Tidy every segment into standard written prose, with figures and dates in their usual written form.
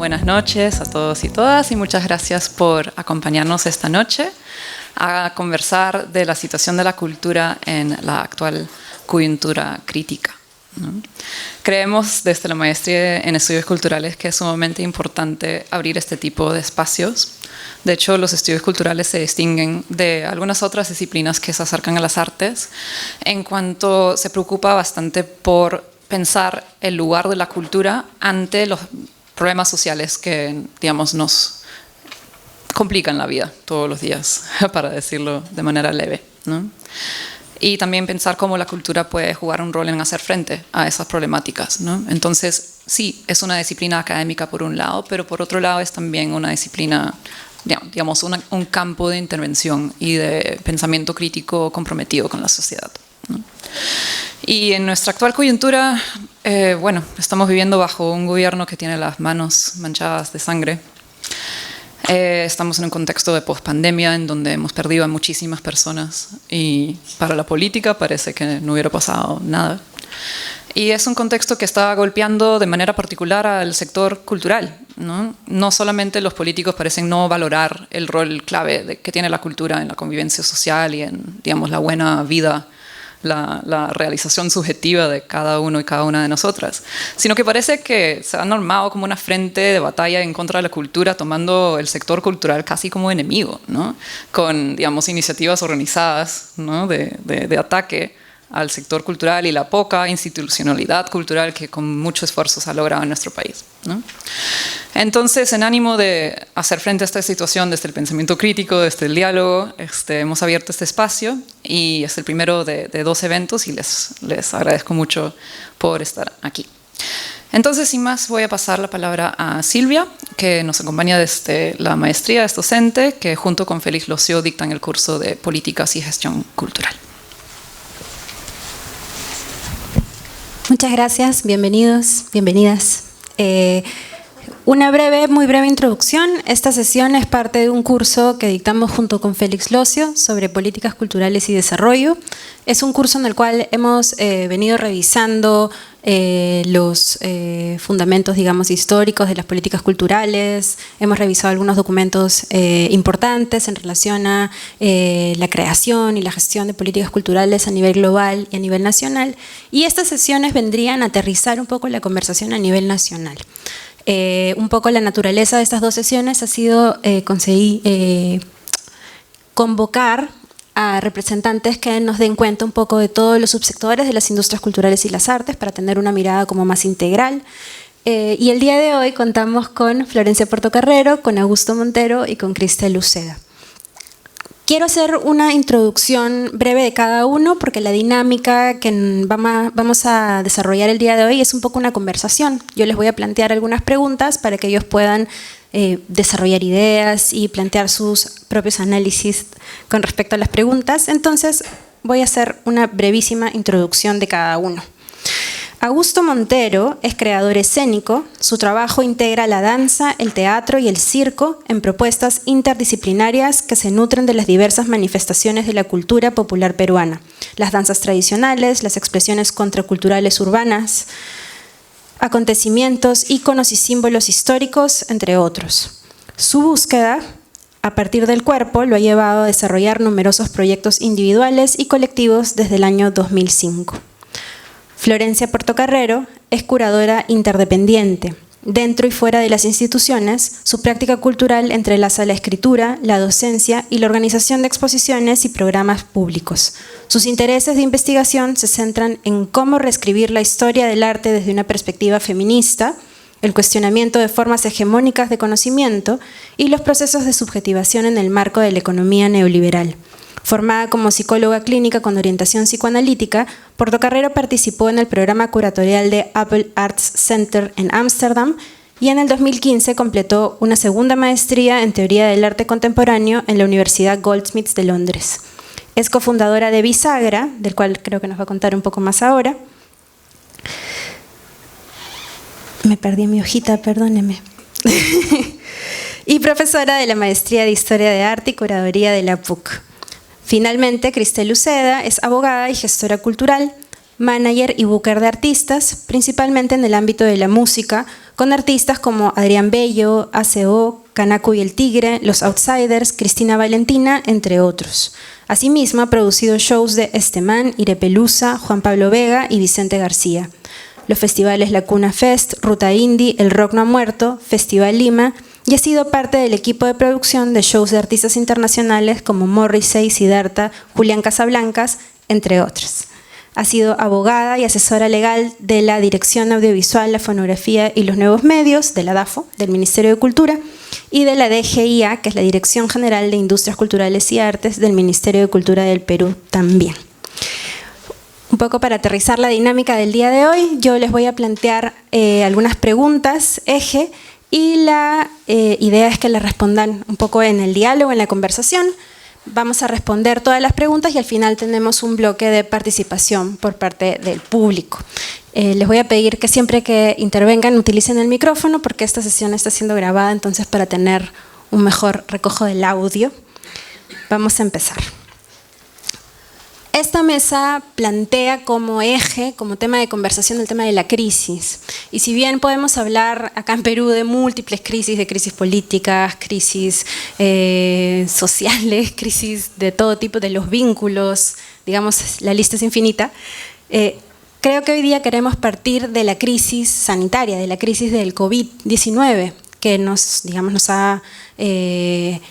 buenas noches a todos y todas y muchas gracias por acompañarnos esta noche a conversar de la situación de la cultura en la actual coyuntura crítica, ¿no? Creemos desde la maestría en estudios culturales que es sumamente importante abrir este tipo de espacios. De hecho, los estudios culturales se distinguen de algunas otras disciplinas que se acercan a las artes en cuanto se preocupa bastante por pensar el lugar de la cultura ante los problemas sociales que, digamos, nos complican la vida todos los días, para decirlo de manera leve, ¿no? Y también pensar cómo la cultura puede jugar un rol en hacer frente a esas problemáticas, ¿no? Entonces, sí, es una disciplina académica por un lado, pero por otro lado es también una disciplina, digamos, un campo de intervención y de pensamiento crítico comprometido con la sociedad, ¿no? Y en nuestra actual coyuntura, bueno, estamos viviendo bajo un gobierno que tiene las manos manchadas de sangre. Estamos en un contexto de pospandemia en donde hemos perdido a muchísimas personas y para la política parece que no hubiera pasado nada. Y es un contexto que está golpeando de manera particular al sector cultural, ¿no? No solamente los políticos parecen no valorar el rol clave que tiene la cultura en la convivencia social y en, digamos, la buena vida, la realización subjetiva de cada uno y cada una de nosotras, sino que parece que se ha normado como una frente de batalla en contra de la cultura, tomando el sector cultural casi como enemigo, ¿no? Con, digamos, iniciativas organizadas, ¿no? de ataque al sector cultural y la poca institucionalidad cultural que con mucho esfuerzo se ha logrado en nuestro país, ¿no? Entonces, en ánimo de hacer frente a esta situación desde el pensamiento crítico, desde el diálogo, hemos abierto este espacio y es el primero de 2 eventos y les agradezco mucho por estar aquí. Entonces, sin más, voy a pasar la palabra a Silvia, que nos acompaña desde la maestría, es docente, que junto con Félix Loció dictan el curso de Políticas y Gestión Cultural. Muchas gracias, bienvenidos, bienvenidas. Una muy breve introducción. Esta sesión es parte de un curso que dictamos junto con Félix Loció sobre políticas culturales y desarrollo. Es un curso en el cual hemos venido revisando los fundamentos, digamos, históricos de las políticas culturales. Hemos revisado algunos documentos importantes en relación a la creación y la gestión de políticas culturales a nivel global y a nivel nacional. Y estas sesiones vendrían a aterrizar un poco la conversación a nivel nacional. Un poco la naturaleza de estas 2 sesiones ha sido convocar a representantes que nos den cuenta un poco de todos los subsectores de las industrias culturales y las artes para tener una mirada como más integral. Y el día de hoy contamos con Florencia Portocarrero, con Augusto Montero y con Cristel Uceda. Quiero hacer una introducción breve de cada uno porque la dinámica que vamos a desarrollar el día de hoy es un poco una conversación. Yo les voy a plantear algunas preguntas para que ellos puedan desarrollar ideas y plantear sus propios análisis con respecto a las preguntas. Entonces voy a hacer una brevísima introducción de cada uno. Augusto Montero es creador escénico. Su trabajo integra la danza, el teatro y el circo en propuestas interdisciplinarias que se nutren de las diversas manifestaciones de la cultura popular peruana, las danzas tradicionales, las expresiones contraculturales urbanas, acontecimientos, íconos y símbolos históricos, entre otros. Su búsqueda a partir del cuerpo lo ha llevado a desarrollar numerosos proyectos individuales y colectivos desde el año 2005. Florencia Portocarrero es curadora interdependiente. Dentro y fuera de las instituciones, su práctica cultural entrelaza la escritura, la docencia y la organización de exposiciones y programas públicos. Sus intereses de investigación se centran en cómo reescribir la historia del arte desde una perspectiva feminista, el cuestionamiento de formas hegemónicas de conocimiento y los procesos de subjetivación en el marco de la economía neoliberal. Formada como psicóloga clínica con orientación psicoanalítica, Portocarrero participó en el programa curatorial de Apple Arts Center en Ámsterdam y en el 2015 completó una segunda maestría en Teoría del Arte Contemporáneo en la Universidad Goldsmiths de Londres. Es cofundadora de Bisagra, del cual creo que nos va a contar un poco más ahora. Me perdí mi hojita, perdóneme. Y profesora de la Maestría de Historia de Arte y Curaduría de la PUC. Finalmente, Cristel Uceda es abogada y gestora cultural, manager y booker de artistas, principalmente en el ámbito de la música, con artistas como Adrián Bello, ACO, Canaco y el Tigre, Los Outsiders, Cristina Valentina, entre otros. Asimismo, ha producido shows de Estemán, Irepelusa, Juan Pablo Vega y Vicente García. Los festivales La Cuna Fest, Ruta Indie, El Rock No Ha Muerto, Festival Lima, y ha sido parte del equipo de producción de shows de artistas internacionales como Morrissey, Siddhartha, Julián Casablancas, entre otros. Ha sido abogada y asesora legal de la Dirección Audiovisual, la Fonografía y los Nuevos Medios, de la DAFO, del Ministerio de Cultura, y de la DGIA, que es la Dirección General de Industrias Culturales y Artes del Ministerio de Cultura del Perú también. Un poco para aterrizar la dinámica del día de hoy, yo les voy a plantear algunas preguntas, eje, y la idea es que les respondan un poco en el diálogo, en la conversación. Vamos a responder todas las preguntas y al final tenemos un bloque de participación por parte del público. Les voy a pedir que siempre que intervengan utilicen el micrófono porque esta sesión está siendo grabada, entonces para tener un mejor recojo del audio. Vamos a empezar. Esta mesa plantea como eje, como tema de conversación, el tema de la crisis. Y si bien podemos hablar acá en Perú de múltiples crisis, de crisis políticas, crisis sociales, crisis de todo tipo, de los vínculos, digamos, la lista es infinita, creo que hoy día queremos partir de la crisis sanitaria, de la crisis del COVID-19, que nos ha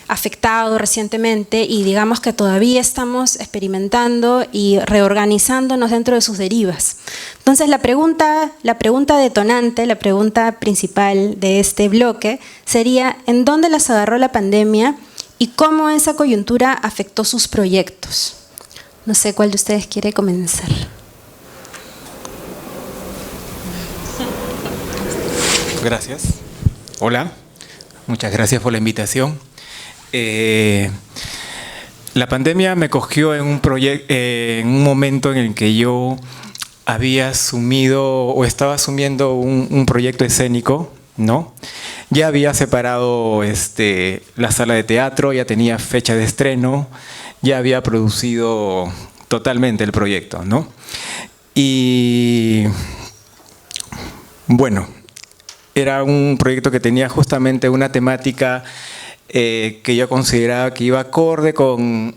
afectado recientemente y digamos que todavía estamos experimentando y reorganizándonos dentro de sus derivas. Entonces la pregunta detonante, la pregunta principal de este bloque sería ¿en dónde las agarró la pandemia y cómo esa coyuntura afectó sus proyectos? No sé cuál de ustedes quiere comenzar. Gracias. Hola, muchas gracias por la invitación. La pandemia me cogió en un momento en el que yo había asumido o estaba asumiendo un proyecto escénico, ¿no? Ya había separado la sala de teatro, ya tenía fecha de estreno, ya había producido totalmente el proyecto, ¿no? Y bueno, era un proyecto que tenía justamente una temática que yo consideraba que iba acorde con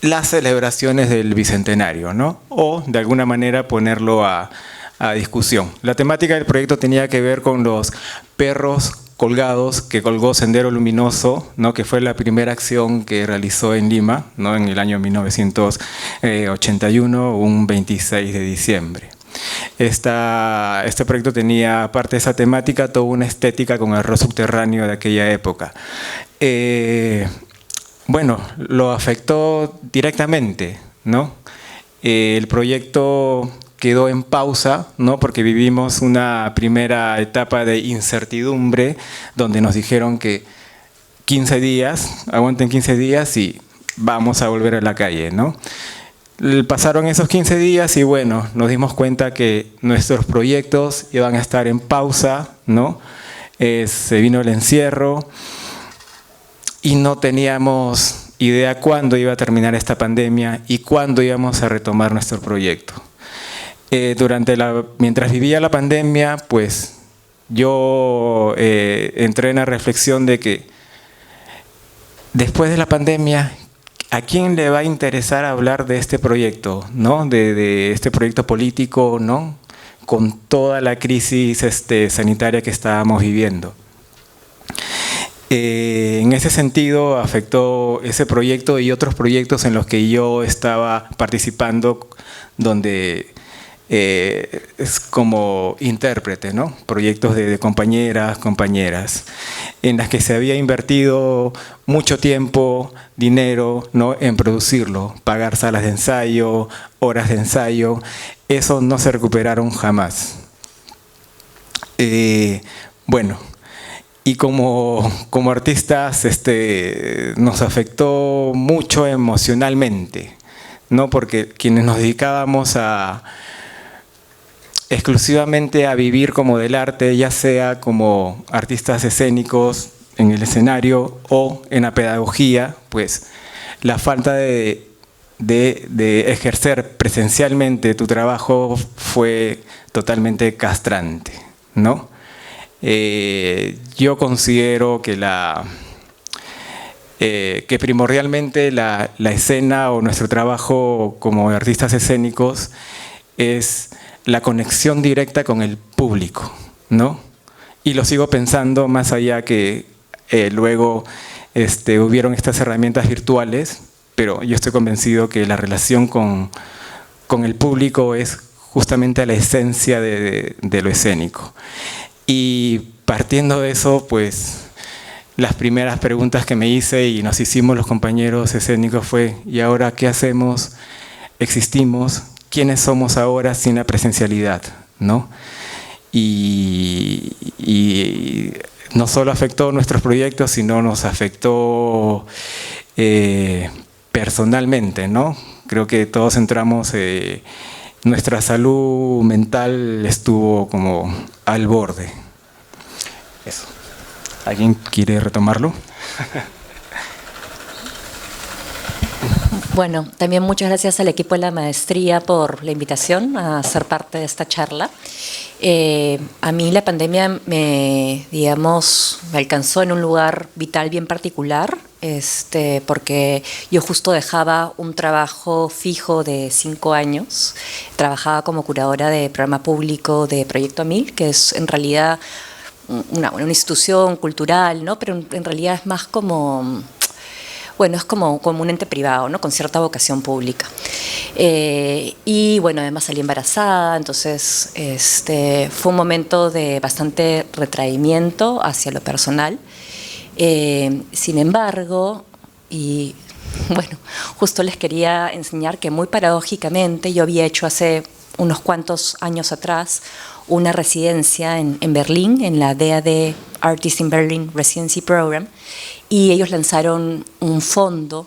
las celebraciones del Bicentenario, ¿no? O de alguna manera ponerlo a discusión. La temática del proyecto tenía que ver con los perros colgados que colgó Sendero Luminoso, ¿no? Que fue la primera acción que realizó en Lima, ¿no? En el año 1981, un 26 de diciembre. Este proyecto tenía, aparte de esa temática, toda una estética con el rock subterráneo de aquella época. Bueno, lo afectó directamente, ¿no? El proyecto quedó en pausa, ¿no? Porque vivimos una primera etapa de incertidumbre donde nos dijeron que 15 días, aguanten 15 días y vamos a volver a la calle, ¿no? Pasaron esos 15 días y bueno, nos dimos cuenta que nuestros proyectos iban a estar en pausa, ¿no? Se vino el encierro y no teníamos idea cuándo iba a terminar esta pandemia y cuándo íbamos a retomar nuestro proyecto. Mientras vivía la pandemia, pues yo entré en la reflexión de que después de la pandemia, ¿a quién le va a interesar hablar de este proyecto, ¿no? De este proyecto político, ¿no? Con toda la crisis sanitaria que estábamos viviendo. En ese sentido afectó ese proyecto y otros proyectos en los que yo estaba participando, donde es como intérprete, ¿no? Proyectos de compañeras, en las que se había invertido mucho tiempo, dinero, ¿no? En producirlo, pagar salas de ensayo, horas de ensayo, eso no se recuperaron jamás. Bueno, y como artistas nos afectó mucho emocionalmente, ¿no? Porque quienes nos dedicábamos exclusivamente a vivir como del arte, ya sea como artistas escénicos en el escenario o en la pedagogía, pues la falta de de ejercer presencialmente tu trabajo fue totalmente castrante, ¿no? Yo considero que que primordialmente la escena o nuestro trabajo como artistas escénicos es la conexión directa con el público, ¿no? Y lo sigo pensando más allá que luego hubieron estas herramientas virtuales, pero yo estoy convencido que la relación con el público es justamente la esencia de lo escénico. Y partiendo de eso, pues las primeras preguntas que me hice y nos hicimos los compañeros escénicos fue: ¿y ahora qué hacemos? ¿Existimos? ¿Quiénes somos ahora sin la presencialidad? ¿No? Y no solo afectó nuestros proyectos, sino nos afectó personalmente, ¿no? Creo que todos entramos, nuestra salud mental estuvo como al borde. Eso. ¿Alguien quiere retomarlo? Bueno, también muchas gracias al equipo de la maestría por la invitación a ser parte de esta charla. A mí la pandemia me alcanzó en un lugar vital bien particular, porque yo justo dejaba un trabajo fijo de 5 años. Trabajaba como curadora de programa público de Proyecto AMIL, que es en realidad una institución cultural, ¿no? Pero en realidad es más como... Bueno, es como un ente privado, ¿no? Con cierta vocación pública. Y bueno, además salí embarazada, entonces fue un momento de bastante retraimiento hacia lo personal. Sin embargo, y bueno, justo les quería enseñar que muy paradójicamente yo había hecho hace unos cuantos años atrás una residencia en Berlín, en la DAD Artists in Berlin Residency Program, y ellos lanzaron un fondo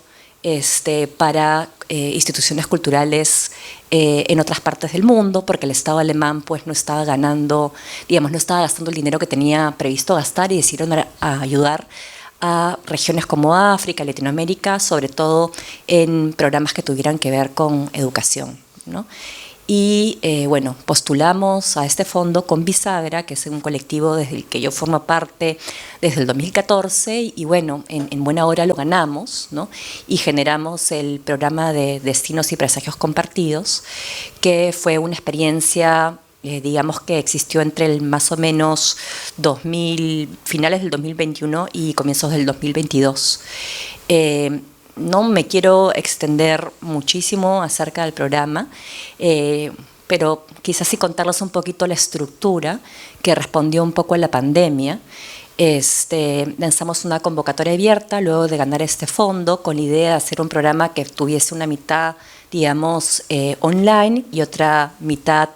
para instituciones culturales en otras partes del mundo, porque el Estado alemán pues no estaba gastando el dinero que tenía previsto gastar, y decidieron ayudar a regiones como África, Latinoamérica, sobre todo en programas que tuvieran que ver con educación, ¿no? Y bueno, postulamos a este fondo con Bisagra, que es un colectivo desde el que yo formo parte desde el 2014, y bueno, en buena hora lo ganamos, ¿no? Y generamos el programa de Destinos y Presagios Compartidos, que fue una experiencia, digamos, que existió entre el más o menos finales del 2021 y comienzos del 2022. No me quiero extender muchísimo acerca del programa, pero quizás sí contarles un poquito la estructura que respondió un poco a la pandemia. Lanzamos una convocatoria abierta luego de ganar este fondo, con la idea de hacer un programa que tuviese una mitad, digamos, online y otra mitad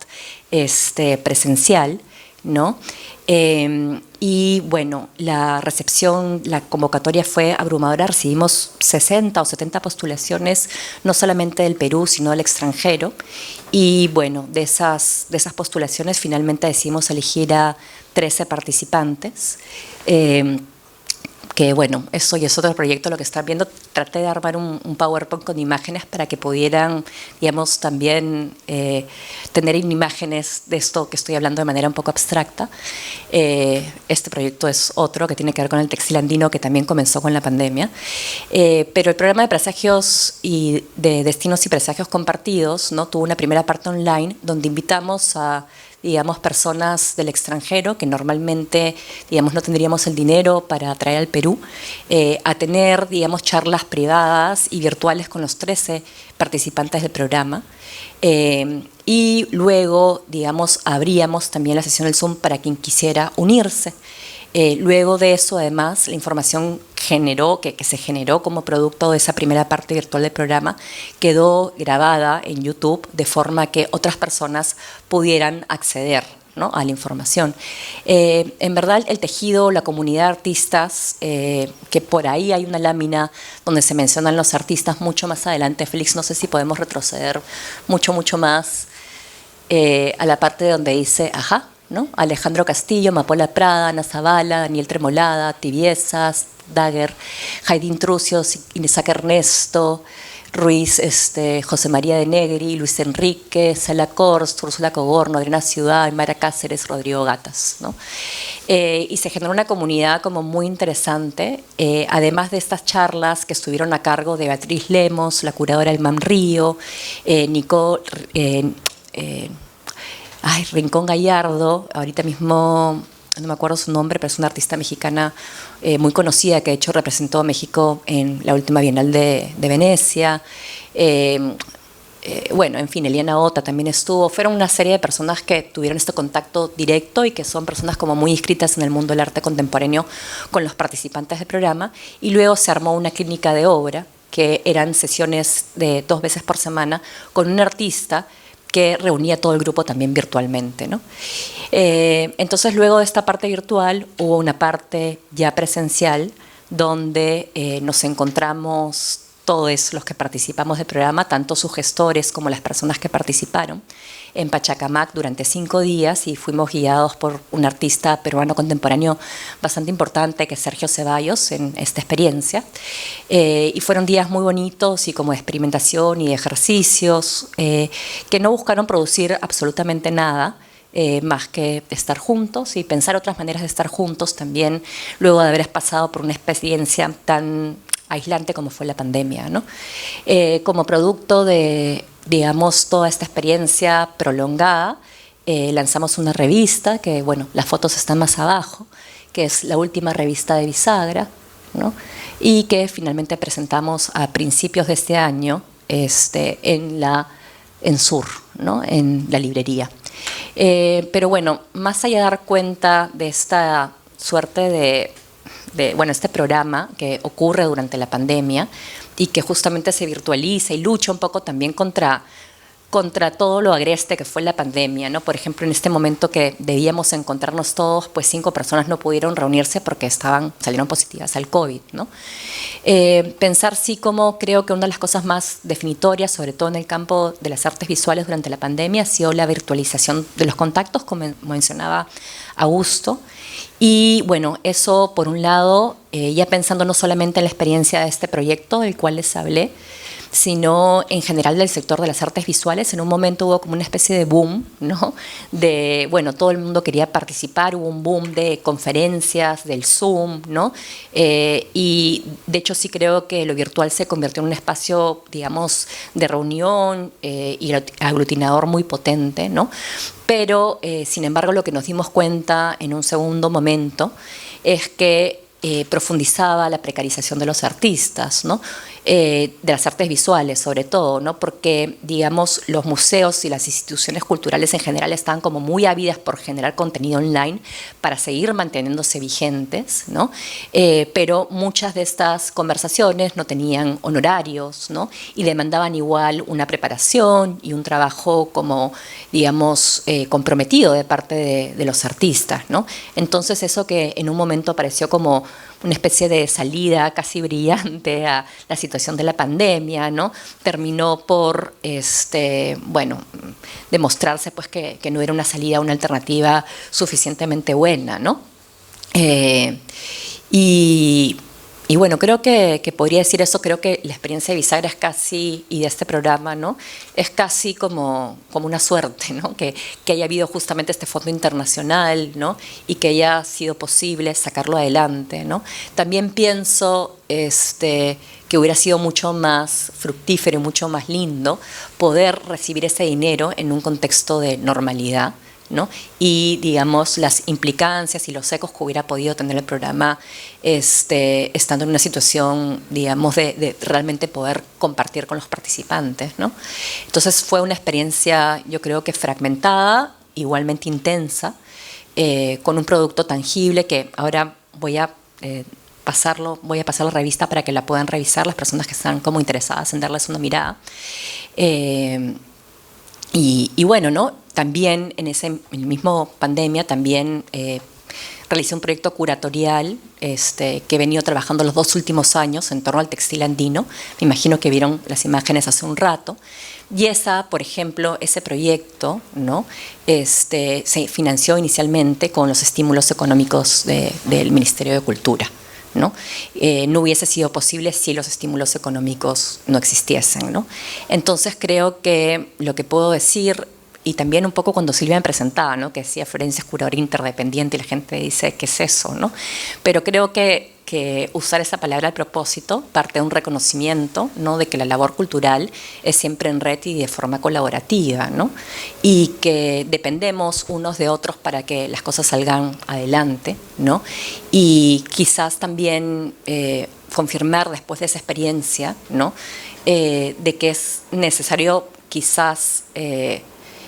presencial, ¿no? Y bueno, la convocatoria fue abrumadora. Recibimos 60 o 70 postulaciones, no solamente del Perú, sino del extranjero. Y bueno, de esas postulaciones finalmente decidimos elegir a 13 participantes. Que bueno, eso y es otro proyecto lo que están viendo. Traté de armar un PowerPoint con imágenes para que pudieran, digamos, también tener imágenes de esto que estoy hablando de manera un poco abstracta. Este proyecto es otro que tiene que ver con el textil andino, que también comenzó con la pandemia. Pero el programa de presagios y de destinos y presagios compartidos, ¿no? Tuvo una primera parte online donde invitamos a, digamos, personas del extranjero que normalmente, digamos, no tendríamos el dinero para traer al Perú, a tener, digamos, charlas privadas y virtuales con los 13 participantes del programa. Y luego, digamos, abríamos también la sesión del Zoom para quien quisiera unirse. Luego de eso, además, la información que se generó como producto de esa primera parte virtual del programa quedó grabada en YouTube, de forma que otras personas pudieran acceder, ¿no?, a la información. En verdad, el tejido, la comunidad de artistas, que por ahí hay una lámina donde se mencionan los artistas mucho más adelante. Félix, no sé si podemos retroceder mucho más a la parte donde dice, ajá, ¿no? Alejandro Castillo, Mapola Prada, Ana Zavala, Daniel Tremolada, Tibiezas, Dagger, Heidi Intrusios, Isaac Ernesto, Ruiz, José María de Negri, Luis Enrique, Sala Korst, Úrsula Cogorno, Adriana Ciudad, Mara Cáceres, Rodrigo Gatas, ¿no? Y se generó una comunidad como muy interesante, además de estas charlas que estuvieron a cargo de Beatriz Lemos, la curadora del MAM Río, Rincón Gallardo, ahorita mismo no me acuerdo su nombre, pero es una artista mexicana muy conocida que de hecho representó a México en la última Bienal de Venecia. Bueno, en fin, Eliana Ota también estuvo. Fueron una serie de personas que tuvieron este contacto directo y que son personas como muy inscritas en el mundo del arte contemporáneo con los participantes del programa. Y luego se armó una clínica de obra, que eran sesiones de 2 veces por semana, con un artista que reunía a todo el grupo también virtualmente, ¿no? Entonces, luego de esta parte virtual, hubo una parte ya presencial donde nos encontramos todos los que participamos del programa, tanto sus gestores como las personas que participaron, en Pachacamac durante 5 días y fuimos guiados por un artista peruano contemporáneo bastante importante, que es Sergio Ceballos, en esta experiencia. Y fueron días muy bonitos y como de experimentación y de ejercicios que no buscaron producir absolutamente nada, más que estar juntos y pensar otras maneras de estar juntos también, luego de haber pasado por una experiencia tan aislante como fue la pandemia, ¿no? Como producto de, digamos, toda esta experiencia prolongada, lanzamos una revista que, bueno, las fotos están más abajo, que es la última revista de Bisagra, ¿no? Y que finalmente presentamos a principios de este año en Sur, ¿no? En la librería. Pero bueno, más allá de dar cuenta de esta suerte de este programa que ocurre durante la pandemia y que justamente se virtualiza y lucha un poco también contra todo lo agreste que fue la pandemia, ¿no? Por ejemplo, en este momento que debíamos encontrarnos todos, pues 5 personas no pudieron reunirse porque salieron positivas al COVID, ¿no? Pensar sí como creo que una de las cosas más definitorias, sobre todo en el campo de las artes visuales durante la pandemia, ha sido la virtualización de los contactos, como mencionaba Augusto. Y bueno, eso por un lado, ya pensando no solamente en la experiencia de este proyecto del cual les hablé, sino en general del sector de las artes visuales. En un momento hubo como una especie de boom, ¿no? Todo el mundo quería participar, hubo un boom de conferencias, del Zoom, ¿no? Y de hecho sí creo que lo virtual se convirtió en un espacio, digamos, de reunión y aglutinador muy potente, ¿no? Pero, sin embargo, lo que nos dimos cuenta en un segundo momento es que profundizaba la precarización de los artistas, ¿no? De las artes visuales sobre todo, ¿no? Porque, digamos, los museos y las instituciones culturales en general estaban como muy ávidas por generar contenido online para seguir manteniéndose vigentes, ¿no? Pero muchas de estas conversaciones no tenían honorarios, ¿no? Y demandaban igual una preparación y un trabajo como, digamos, comprometido de parte de los artistas, ¿no? Entonces eso que en un momento pareció como una especie de salida casi brillante a la situación de la pandemia, ¿no? Terminó por demostrarse pues, que no era una salida, una alternativa suficientemente buena, ¿no? Y bueno, creo que podría decir eso. Creo que la experiencia de Bisagra es casi, y de este programa, ¿no? Es casi como una suerte, ¿no? Que haya habido justamente este fondo internacional, ¿no? Y que haya sido posible sacarlo adelante, ¿no? También pienso que hubiera sido mucho más fructífero y mucho más lindo poder recibir ese dinero en un contexto de normalidad, ¿no? Y digamos las implicancias y los ecos que hubiera podido tener el programa estando en una situación, digamos, de realmente poder compartir con los participantes, ¿no? Entonces fue una experiencia, yo creo que fragmentada, igualmente intensa, con un producto tangible que ahora voy a pasar la revista para que la puedan revisar las personas que están como interesadas en darles una mirada. Y bueno, ¿no? También en el mismo pandemia también realicé un proyecto curatorial que he venido trabajando los 2 últimos años en torno al textil andino. Me imagino que vieron las imágenes hace un rato. Y por ejemplo, ese proyecto, ¿no? Se financió inicialmente con los estímulos económicos del Ministerio de Cultura, ¿no? No hubiese sido posible si los estímulos económicos no existiesen, ¿no? Entonces creo que lo que puedo decir, y también un poco cuando Silvia me presentaba, ¿no?, que decía Florencia es curadora interdependiente y la gente dice, ¿qué es eso?, ¿no? Pero creo que usar esa palabra al propósito parte de un reconocimiento, ¿no?, de que la labor cultural es siempre en red y de forma colaborativa, ¿no? Y que dependemos unos de otros para que las cosas salgan adelante, ¿no? Y quizás también confirmar después de esa experiencia, ¿no?, de que es necesario quizás...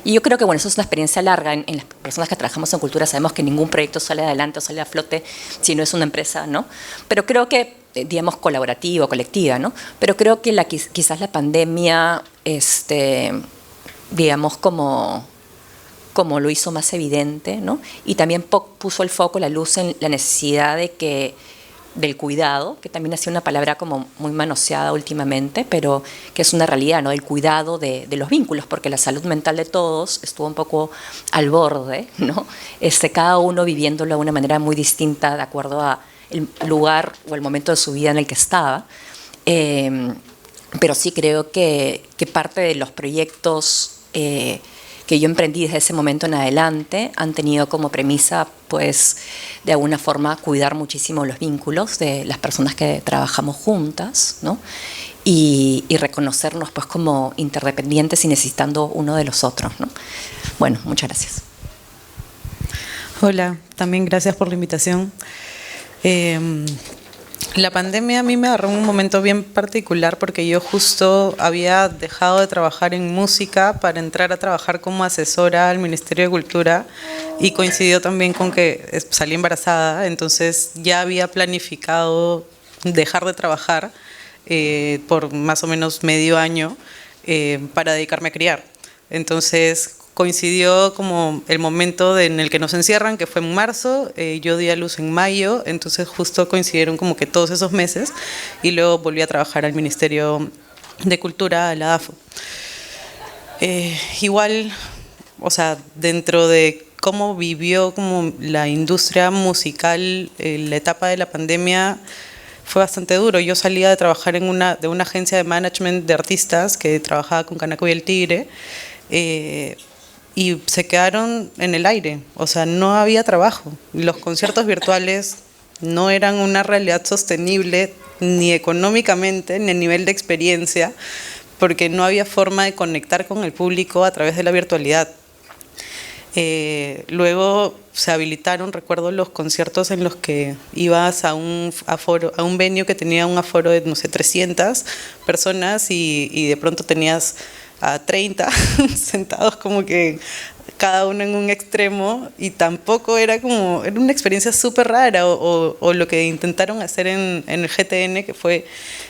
Y yo creo que, bueno, eso es una experiencia larga. En las personas que trabajamos en cultura sabemos que ningún proyecto sale adelante o sale a flote si no es una empresa, ¿no? Pero creo que, digamos, colaborativa o colectiva, ¿no? Pero creo que quizás la pandemia, digamos, como lo hizo más evidente, ¿no? Y también puso el foco, la luz en la necesidad del cuidado, que también ha sido una palabra como muy manoseada últimamente, pero que es una realidad, ¿no?, el cuidado de los vínculos, porque la salud mental de todos estuvo un poco al borde, ¿no? Cada uno viviéndolo de una manera muy distinta de acuerdo a el lugar o el momento de su vida en el que estaba. Pero sí creo que parte de los proyectos que yo emprendí desde ese momento en adelante han tenido como premisa, pues, de alguna forma cuidar muchísimo los vínculos de las personas que trabajamos juntas, ¿no? Y reconocernos, pues, como interdependientes y necesitando uno de los otros, ¿no? Bueno, muchas gracias. Hola, también gracias por la invitación. La pandemia a mí me agarró en un momento bien particular porque yo justo había dejado de trabajar en música para entrar a trabajar como asesora al Ministerio de Cultura y coincidió también con que salí embarazada, entonces ya había planificado dejar de trabajar por más o menos medio año para dedicarme a criar. Entonces coincidió como el momento en el que nos encierran, que fue en marzo, yo di a luz en mayo, entonces justo coincidieron como que todos esos meses y luego volví a trabajar al Ministerio de Cultura, a la AFO. Igual, o sea, dentro de cómo vivió como la industria musical la etapa de la pandemia, fue bastante duro. Yo salía de trabajar de una agencia de management de artistas que trabajaba con Canaco y El Tigre, y se quedaron en el aire, o sea, no había trabajo. Los conciertos virtuales no eran una realidad sostenible ni económicamente ni a nivel de experiencia, porque no había forma de conectar con el público a través de la virtualidad. Luego se habilitaron, recuerdo, los conciertos en los que ibas a un venue que tenía un aforo de, no sé, 300 personas y de pronto tenías a 30 sentados como que cada uno en un extremo y tampoco era una experiencia súper rara o lo que intentaron hacer en el GTN, que fue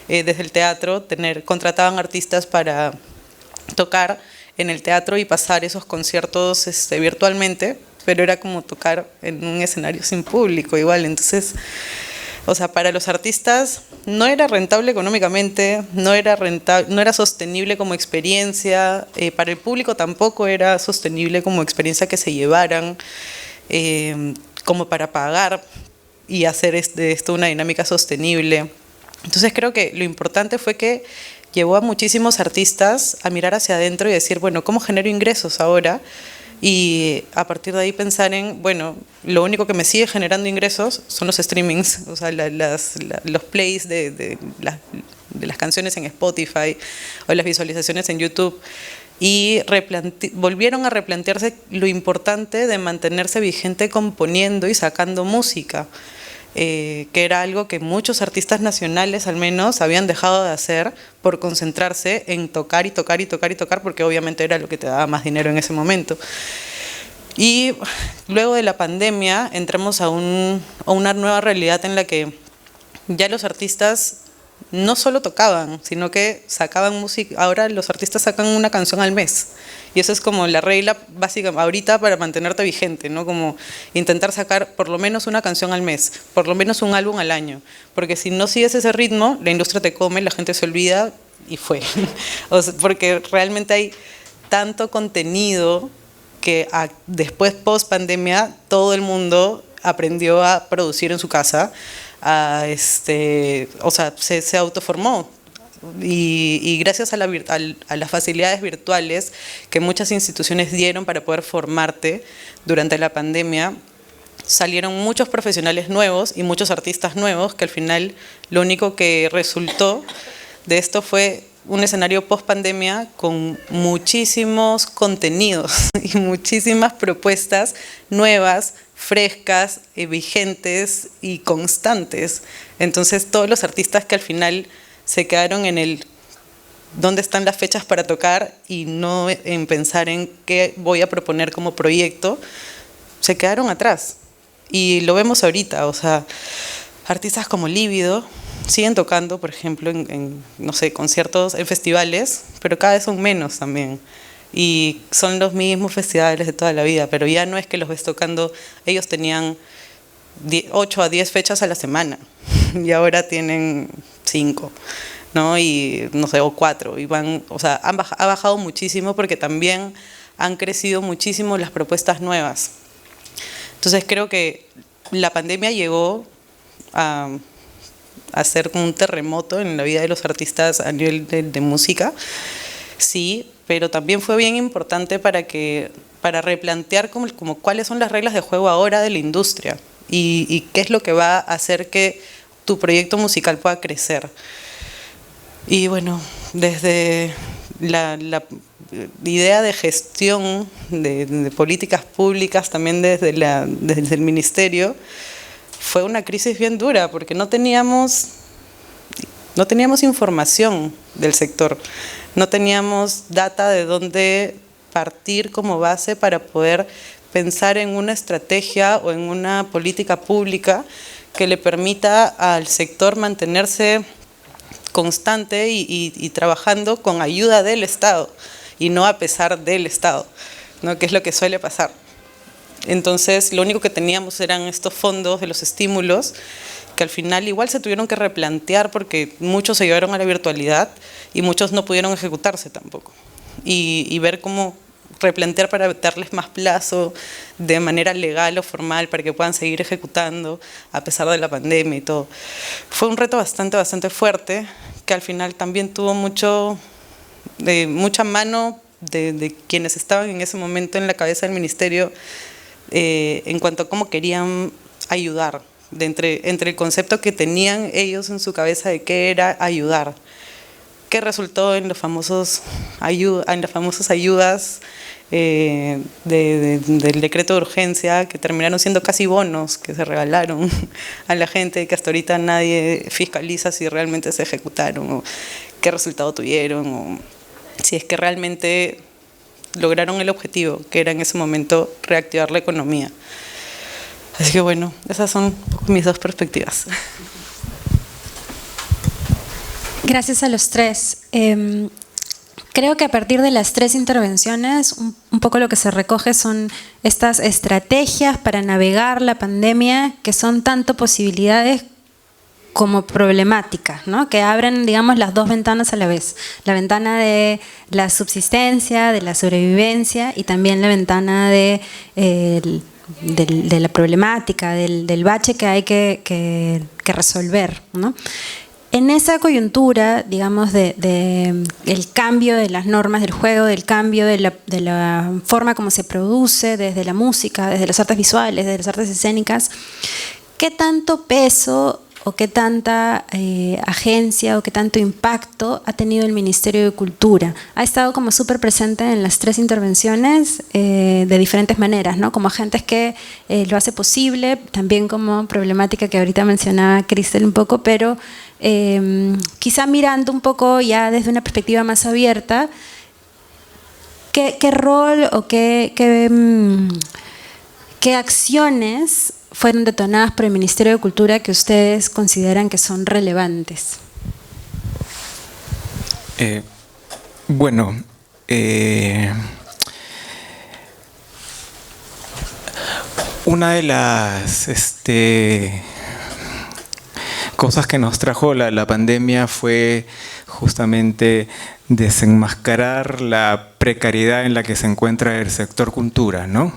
desde el teatro, contrataban artistas para tocar en el teatro y pasar esos conciertos virtualmente, pero era como tocar en un escenario sin público igual, entonces... O sea, para los artistas no era rentable económicamente, no era sostenible como experiencia, para el público tampoco era sostenible como experiencia que se llevaran, como para pagar y hacer de esto una dinámica sostenible. Entonces creo que lo importante fue que llevó a muchísimos artistas a mirar hacia adentro y decir, bueno, ¿cómo genero ingresos ahora? Y a partir de ahí pensar en, bueno, lo único que me sigue generando ingresos son los streamings, o sea, los plays de las canciones en Spotify o las visualizaciones en YouTube. Y volvieron a replantearse lo importante de mantenerse vigente componiendo y sacando música, que era algo que muchos artistas nacionales al menos habían dejado de hacer por concentrarse en tocar y tocar y tocar y tocar, porque obviamente era lo que te daba más dinero en ese momento. Y luego de la pandemia entramos a una nueva realidad en la que ya los artistas no solo tocaban, sino que sacaban música. Ahora los artistas sacan una canción al mes. Y eso es como la regla básica ahorita para mantenerte vigente, ¿no? Como intentar sacar por lo menos una canción al mes, por lo menos un álbum al año. Porque si no sigues ese ritmo, la industria te come, la gente se olvida y fue. O sea, porque realmente hay tanto contenido que después, post pandemia, todo el mundo aprendió a producir en su casa, o sea, se autoformó. Y gracias a las facilidades virtuales que muchas instituciones dieron para poder formarte durante la pandemia, salieron muchos profesionales nuevos y muchos artistas nuevos, que al final lo único que resultó de esto fue un escenario post pandemia con muchísimos contenidos y muchísimas propuestas nuevas, frescas, vigentes y constantes. Entonces todos los artistas que al final se quedaron en el dónde están las fechas para tocar y no en pensar en qué voy a proponer como proyecto, se quedaron atrás. Y lo vemos ahorita, o sea, artistas como Lívido siguen tocando, por ejemplo, en no sé, conciertos, en festivales, pero cada vez son menos también. Y son los mismos festivales de toda la vida, pero ya no es que los ves tocando, ellos tenían 8 a 10 fechas a la semana y ahora tienen 5, ¿no? Y no sé, o 4, y van, o sea, ha bajado muchísimo porque también han crecido muchísimo las propuestas nuevas. Entonces creo que la pandemia llegó a ser como un terremoto en la vida de los artistas a nivel de música, sí, pero también fue bien importante para replantear como cuáles son las reglas de juego ahora de la industria y qué es lo que va a hacer que tu proyecto musical pueda crecer. Y bueno, desde la idea de gestión de políticas públicas, también desde el ministerio, fue una crisis bien dura porque no teníamos información del sector, no teníamos data de dónde partir como base para poder pensar en una estrategia o en una política pública que le permita al sector mantenerse constante y trabajando con ayuda del Estado y no a pesar del Estado, ¿no? Que es lo que suele pasar. Entonces, lo único que teníamos eran estos fondos de los estímulos que al final igual se tuvieron que replantear porque muchos se llevaron a la virtualidad y muchos no pudieron ejecutarse tampoco. Y ver cómo replantear para darles más plazo de manera legal o formal para que puedan seguir ejecutando a pesar de la pandemia y todo. Fue un reto bastante fuerte que al final también tuvo mucha mano de quienes estaban en ese momento en la cabeza del ministerio en cuanto a cómo querían ayudar, entre el concepto que tenían ellos en su cabeza de qué era ayudar, que resultó en las famosas ayudas del decreto de urgencia, que terminaron siendo casi bonos que se regalaron a la gente, que hasta ahorita nadie fiscaliza si realmente se ejecutaron o qué resultado tuvieron o si es que realmente lograron el objetivo, que era en ese momento reactivar la economía. Así que bueno, esas son mis dos perspectivas. Gracias a los tres. Creo que a partir de las tres intervenciones, un poco lo que se recoge son estas estrategias para navegar la pandemia, que son tanto posibilidades como problemáticas, ¿no? Que abren, digamos, las dos ventanas a la vez. La ventana de la subsistencia, de la sobrevivencia y también la ventana de la problemática, del bache que hay que resolver, ¿no? En esa coyuntura, digamos, el cambio de las normas del juego, del cambio de la forma como se produce desde la música, desde las artes visuales, desde las artes escénicas, ¿qué tanto peso o qué tanta agencia o qué tanto impacto ha tenido el Ministerio de Cultura? Ha estado como súper presente en las tres intervenciones de diferentes maneras, ¿no? Como agentes que lo hace posible, también como problemática que ahorita mencionaba Cristel un poco, pero quizá mirando un poco ya desde una perspectiva más abierta, ¿qué rol o qué acciones fueron detonadas por el Ministerio de Cultura que ustedes consideran que son relevantes? Bueno, una de las cosas que nos trajo la pandemia fue justamente desenmascarar la precariedad en la que se encuentra el sector cultura, ¿no?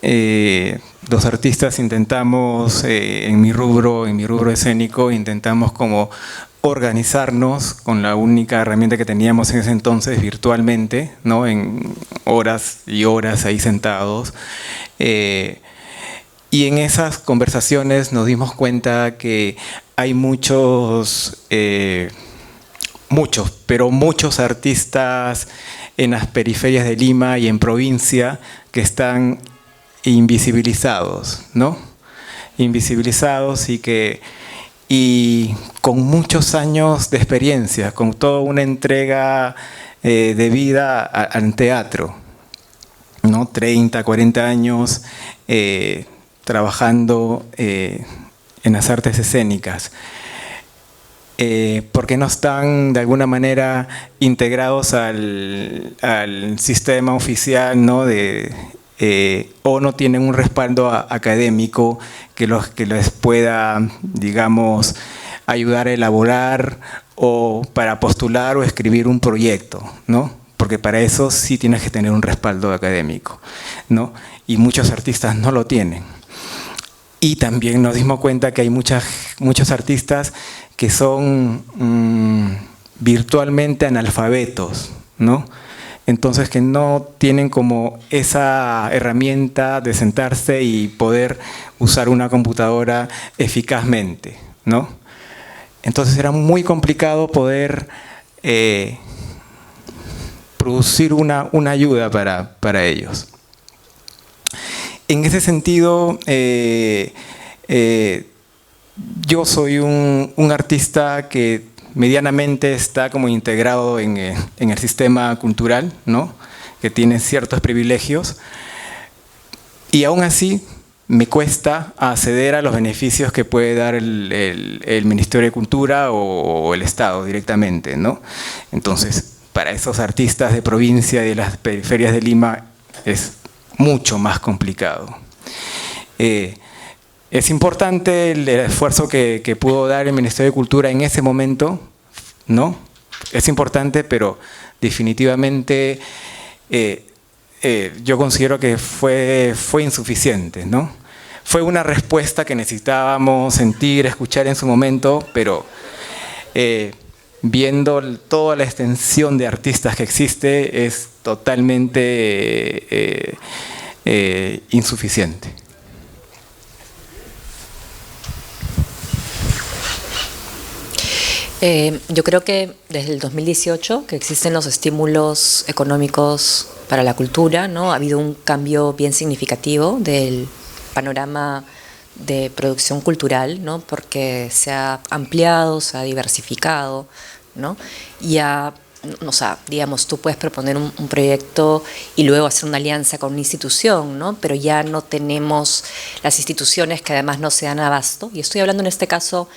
los artistas intentamos, en mi rubro escénico, intentamos como organizarnos con la única herramienta que teníamos en ese entonces, virtualmente, ¿no? En horas y horas ahí sentados. Y en esas conversaciones nos dimos cuenta que hay muchos artistas en las periferias de Lima y en provincia que están invisibilizados, ¿no? Invisibilizados y con muchos años de experiencia, con toda una entrega de vida al teatro, ¿no? 30, 40 años trabajando en las artes escénicas. Porque no están de alguna manera integrados al sistema oficial, ¿no? O no tienen un respaldo académico que les pueda, digamos, ayudar a elaborar o para postular o escribir un proyecto, ¿no? Porque para eso sí tienes que tener un respaldo académico, ¿no? Y muchos artistas no lo tienen. Y también nos dimos cuenta que hay muchos artistas que son virtualmente analfabetos, ¿no? Entonces que no tienen como esa herramienta de sentarse y poder usar una computadora eficazmente, ¿no? Entonces era muy complicado poder producir una ayuda para ellos. En ese sentido, yo soy un artista que medianamente está como integrado en el sistema cultural, ¿no? Que tiene ciertos privilegios, y aún así me cuesta acceder a los beneficios que puede dar el Ministerio de Cultura o el Estado directamente, ¿no? Entonces, para esos artistas de provincia y de las periferias de Lima es mucho más complicado. Es importante el esfuerzo que pudo dar el Ministerio de Cultura en ese momento, ¿no? Es importante, pero definitivamente yo considero que fue insuficiente, ¿no? Fue una respuesta que necesitábamos sentir, escuchar en su momento, pero viendo toda la extensión de artistas que existe, es totalmente insuficiente. Yo creo que desde el 2018 que existen los estímulos económicos para la cultura, ¿no? Ha habido un cambio bien significativo del panorama de producción cultural, ¿no? Porque se ha ampliado, se ha diversificado, ¿no? O sea, digamos, tú puedes proponer un proyecto y luego hacer una alianza con una institución, ¿no? Pero ya no tenemos las instituciones que además no se dan abasto. Y estoy hablando en este caso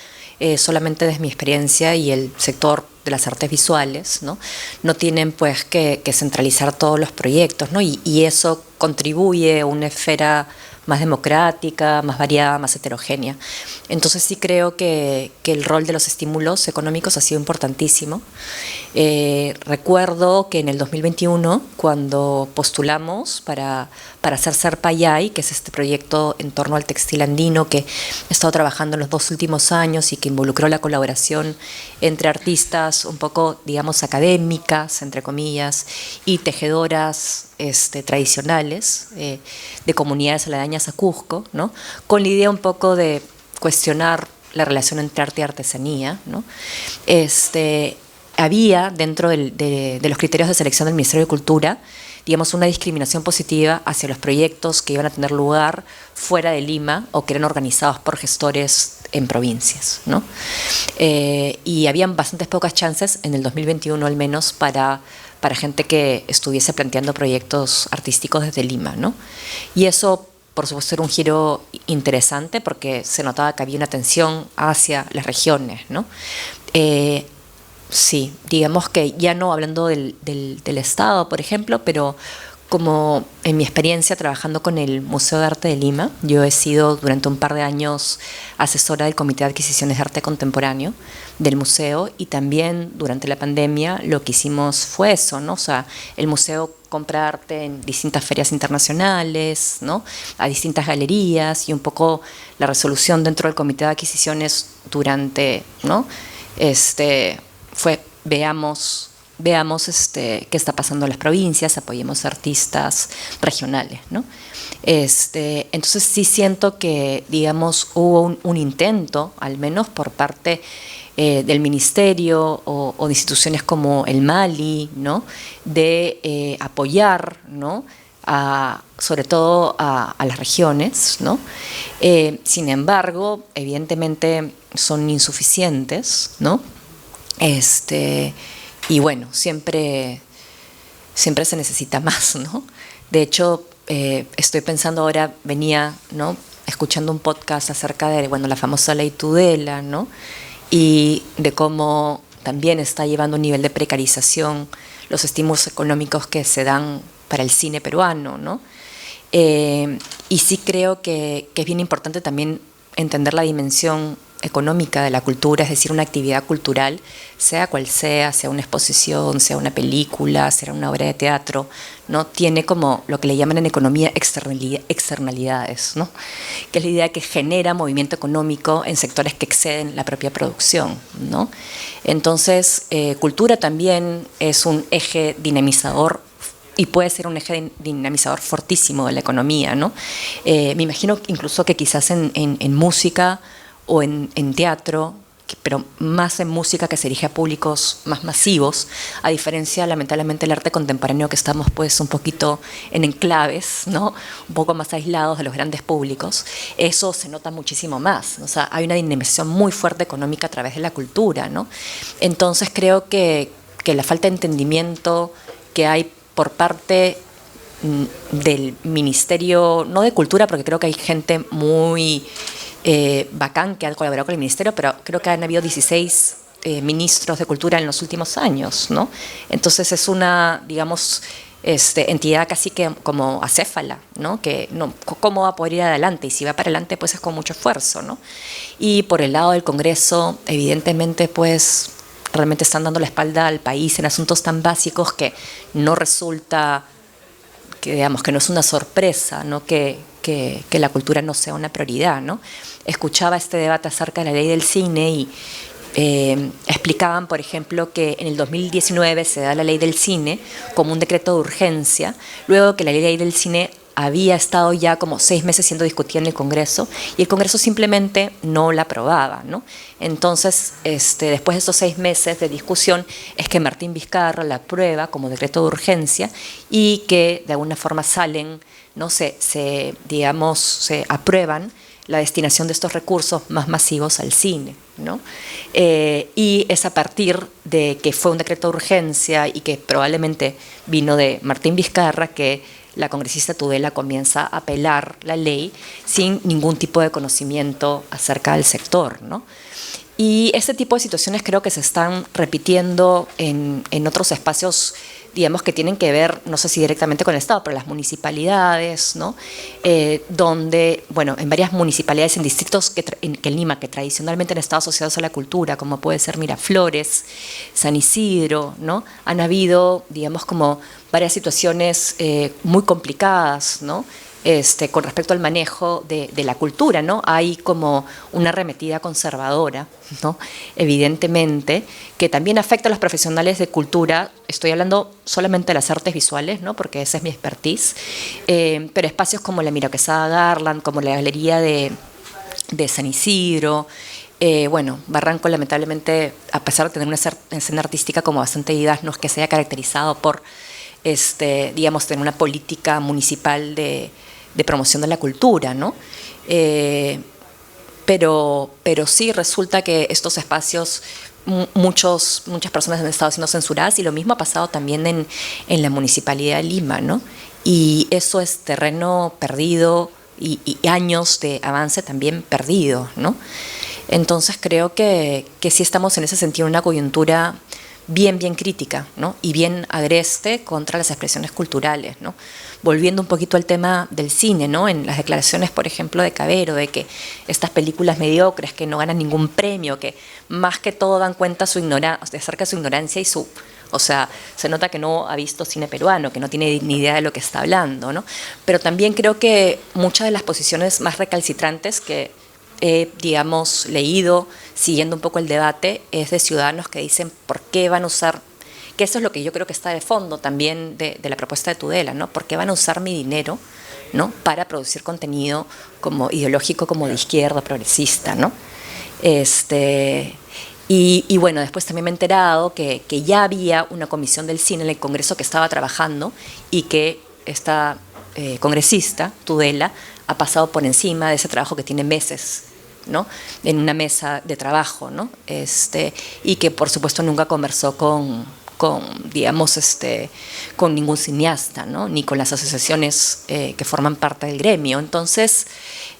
solamente desde mi experiencia y el sector de las artes visuales, ¿no? No tienen pues que centralizar todos los proyectos, ¿no? Y eso contribuye a una esfera más democrática, más variada, más heterogénea. Entonces sí creo que el rol de los estímulos económicos ha sido importantísimo. Recuerdo que en el 2021, cuando postulamos para hacer Serpayay, que es este proyecto en torno al textil andino que he estado trabajando en los 2 últimos años y que involucró la colaboración entre artistas un poco, digamos, académicas, entre comillas, y tejedoras tradicionales de comunidades aledañas a Cusco, ¿no? Con la idea un poco de cuestionar la relación entre arte y artesanía, ¿no? Había dentro de los criterios de selección del Ministerio de Cultura, digamos, una discriminación positiva hacia los proyectos que iban a tener lugar fuera de Lima o que eran organizados por gestores en provincias, ¿no? Y habían bastantes pocas chances en el 2021 al menos para gente que estuviese planteando proyectos artísticos desde Lima, ¿no? Y eso, por supuesto, era un giro interesante porque se notaba que había una tensión hacia las regiones, ¿no? Sí, digamos que ya no hablando del Estado, por ejemplo, pero como en mi experiencia trabajando con el Museo de Arte de Lima, yo he sido durante un par de años asesora del Comité de Adquisiciones de Arte Contemporáneo del museo, y también durante la pandemia lo que hicimos fue eso, ¿no? O sea, el museo compra arte en distintas ferias internacionales, ¿no? A distintas galerías, y un poco la resolución dentro del Comité de Adquisiciones durante, ¿no? Fue veamos qué está pasando en las provincias, apoyemos a artistas regionales, ¿no? Entonces sí siento que, digamos, hubo un intento, al menos por parte del ministerio o de instituciones como el Mali, ¿no? De apoyar, ¿no? Sobre todo a las regiones, ¿no? Sin embargo, evidentemente son insuficientes, ¿no? Y bueno, siempre se necesita más, ¿no? De hecho, estoy pensando ahora, venía, ¿no? Escuchando un podcast acerca de, bueno, la famosa ley Tudela, ¿no? Y de cómo también está llevando un nivel de precarización los estímulos económicos que se dan para el cine peruano, ¿no? Y sí creo que es bien importante también entender la dimensión económica de la cultura, es decir, una actividad cultural, sea cual sea una exposición, sea una película, sea una obra de teatro, ¿no? Tiene como lo que le llaman en economía externalidades, ¿no? Que es la idea que genera movimiento económico en sectores que exceden la propia producción, ¿no? Entonces, cultura también es un eje dinamizador y puede ser un eje dinamizador fortísimo de la economía, ¿no? Me imagino incluso que quizás en música o en teatro, pero más en música que se dirige a públicos más masivos, a diferencia, lamentablemente, del arte contemporáneo, que estamos pues un poquito en enclaves, ¿no? Un poco más aislados de los grandes públicos. Eso se nota muchísimo más, ¿no? O sea, hay una dinamización muy fuerte económica a través de la cultura, ¿no? Entonces creo que la falta de entendimiento que hay por parte del Ministerio, no de Cultura, porque creo que hay gente muy bacán que ha colaborado con el Ministerio, pero creo que han habido 16 ministros de Cultura en los últimos años, ¿no? Entonces es una, digamos, entidad casi que como acéfala, ¿no? Que no, ¿cómo va a poder ir adelante? Y si va para adelante, pues es con mucho esfuerzo, ¿no? Y por el lado del Congreso, evidentemente, pues realmente están dando la espalda al país en asuntos tan básicos que no resulta, que digamos, que no es una sorpresa, ¿no? Que la cultura no sea una prioridad, ¿no? Escuchaba este debate acerca de la ley del cine y explicaban, por ejemplo, que en el 2019 se da la ley del cine como un decreto de urgencia, luego que la ley del cine había estado ya como 6 meses siendo discutida en el Congreso y el Congreso simplemente no la aprobaba, ¿no? Entonces, después de estos 6 meses de discusión, es que Martín Vizcarra la aprueba como decreto de urgencia y que de alguna forma salen, ¿no? se aprueban la destinación de estos recursos más masivos al cine, ¿no? Y es a partir de que fue un decreto de urgencia y que probablemente vino de Martín Vizcarra que la congresista Tudela comienza a apelar la ley sin ningún tipo de conocimiento acerca del sector, ¿no? Y este tipo de situaciones creo que se están repitiendo en otros espacios, digamos, que tienen que ver, no sé si directamente con el Estado, pero las municipalidades, ¿no? Donde, bueno, en varias municipalidades, en distritos en Lima, que tradicionalmente han estado asociados a la cultura, como puede ser Miraflores, San Isidro, ¿no? Han habido, digamos, como varias situaciones muy complicadas, ¿no? Con respecto al manejo de la cultura, ¿no? Hay como una arremetida conservadora, ¿no? Evidentemente, que también afecta a los profesionales de cultura. Estoy hablando solamente de las artes visuales, ¿no? Porque esa es mi expertise. Pero espacios como la Mira Quesada Garland, como la Galería de San Isidro, bueno, Barranco, lamentablemente, a pesar de tener una escena artística como bastante vivaz, no es que se haya caracterizado por, digamos, tener una política municipal de promoción de la cultura, ¿no? Pero sí resulta que estos espacios, muchas personas han estado siendo censuradas y lo mismo ha pasado también en la Municipalidad de Lima, ¿no? Y eso es terreno perdido y años de avance también perdidos, ¿no? Entonces creo que sí estamos en ese sentido en una coyuntura bien crítica, ¿no? Y bien agreste contra las expresiones culturales, ¿no? Volviendo un poquito al tema del cine, ¿no? En las declaraciones, por ejemplo, de Cavero, de que estas películas mediocres que no ganan ningún premio, que más que todo dan cuenta acerca de su ignorancia y su... O sea, se nota que no ha visto cine peruano, que no tiene ni idea de lo que está hablando, ¿no? Pero también creo que muchas de las posiciones más recalcitrantes que he, digamos, leído, siguiendo un poco el debate, es de ciudadanos que dicen por qué van a usar, que eso es lo que yo creo que está de fondo también de la propuesta de Tudela, ¿no? ¿Por qué van a usar mi dinero, ¿no? Para producir contenido como ideológico, como de izquierda, progresista, ¿no? Y bueno, después también me he enterado que ya había una comisión del cine en el Congreso que estaba trabajando y que esta congresista, Tudela, ha pasado por encima de ese trabajo que tiene meses, ¿no? En una mesa de trabajo, ¿no? Y que por supuesto nunca conversó con ningún cineasta, ¿no? Ni con las asociaciones que forman parte del gremio. Entonces,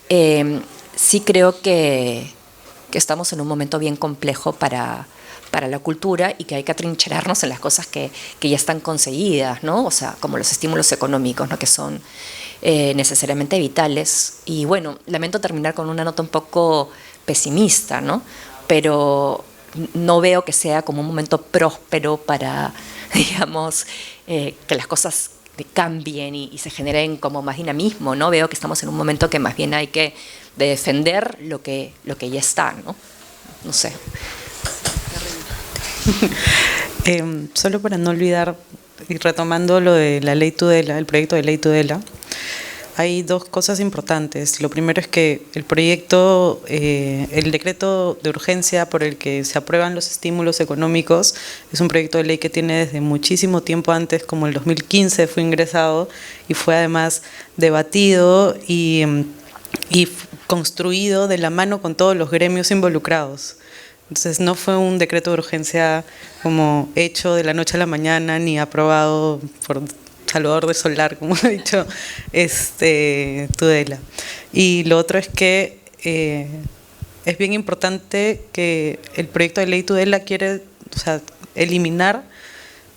sí creo que estamos en un momento bien complejo para la cultura y que hay que atrincherarnos en las cosas que ya están conseguidas, ¿no? O sea, como los estímulos económicos, ¿no? Que son necesariamente vitales. Y bueno, lamento terminar con una nota un poco pesimista, ¿no? Pero no veo que sea como un momento próspero para, digamos, que las cosas cambien y se generen como más dinamismo, ¿no? Veo que estamos en un momento que más bien hay que defender lo que ya está, ¿no? No sé. Solo para no olvidar, y retomando lo de la ley Tudela, el proyecto de ley Tudela, hay dos cosas importantes. Lo primero es que el proyecto, el decreto de urgencia por el que se aprueban los estímulos económicos, es un proyecto de ley que tiene desde muchísimo tiempo antes, como el 2015 fue ingresado y fue además debatido y construido de la mano con todos los gremios involucrados. Entonces no fue un decreto de urgencia como hecho de la noche a la mañana ni aprobado por Salvador de Solar, como ha dicho Tudela. Y lo otro es que es bien importante que el proyecto de ley Tudela quiere, o sea, eliminar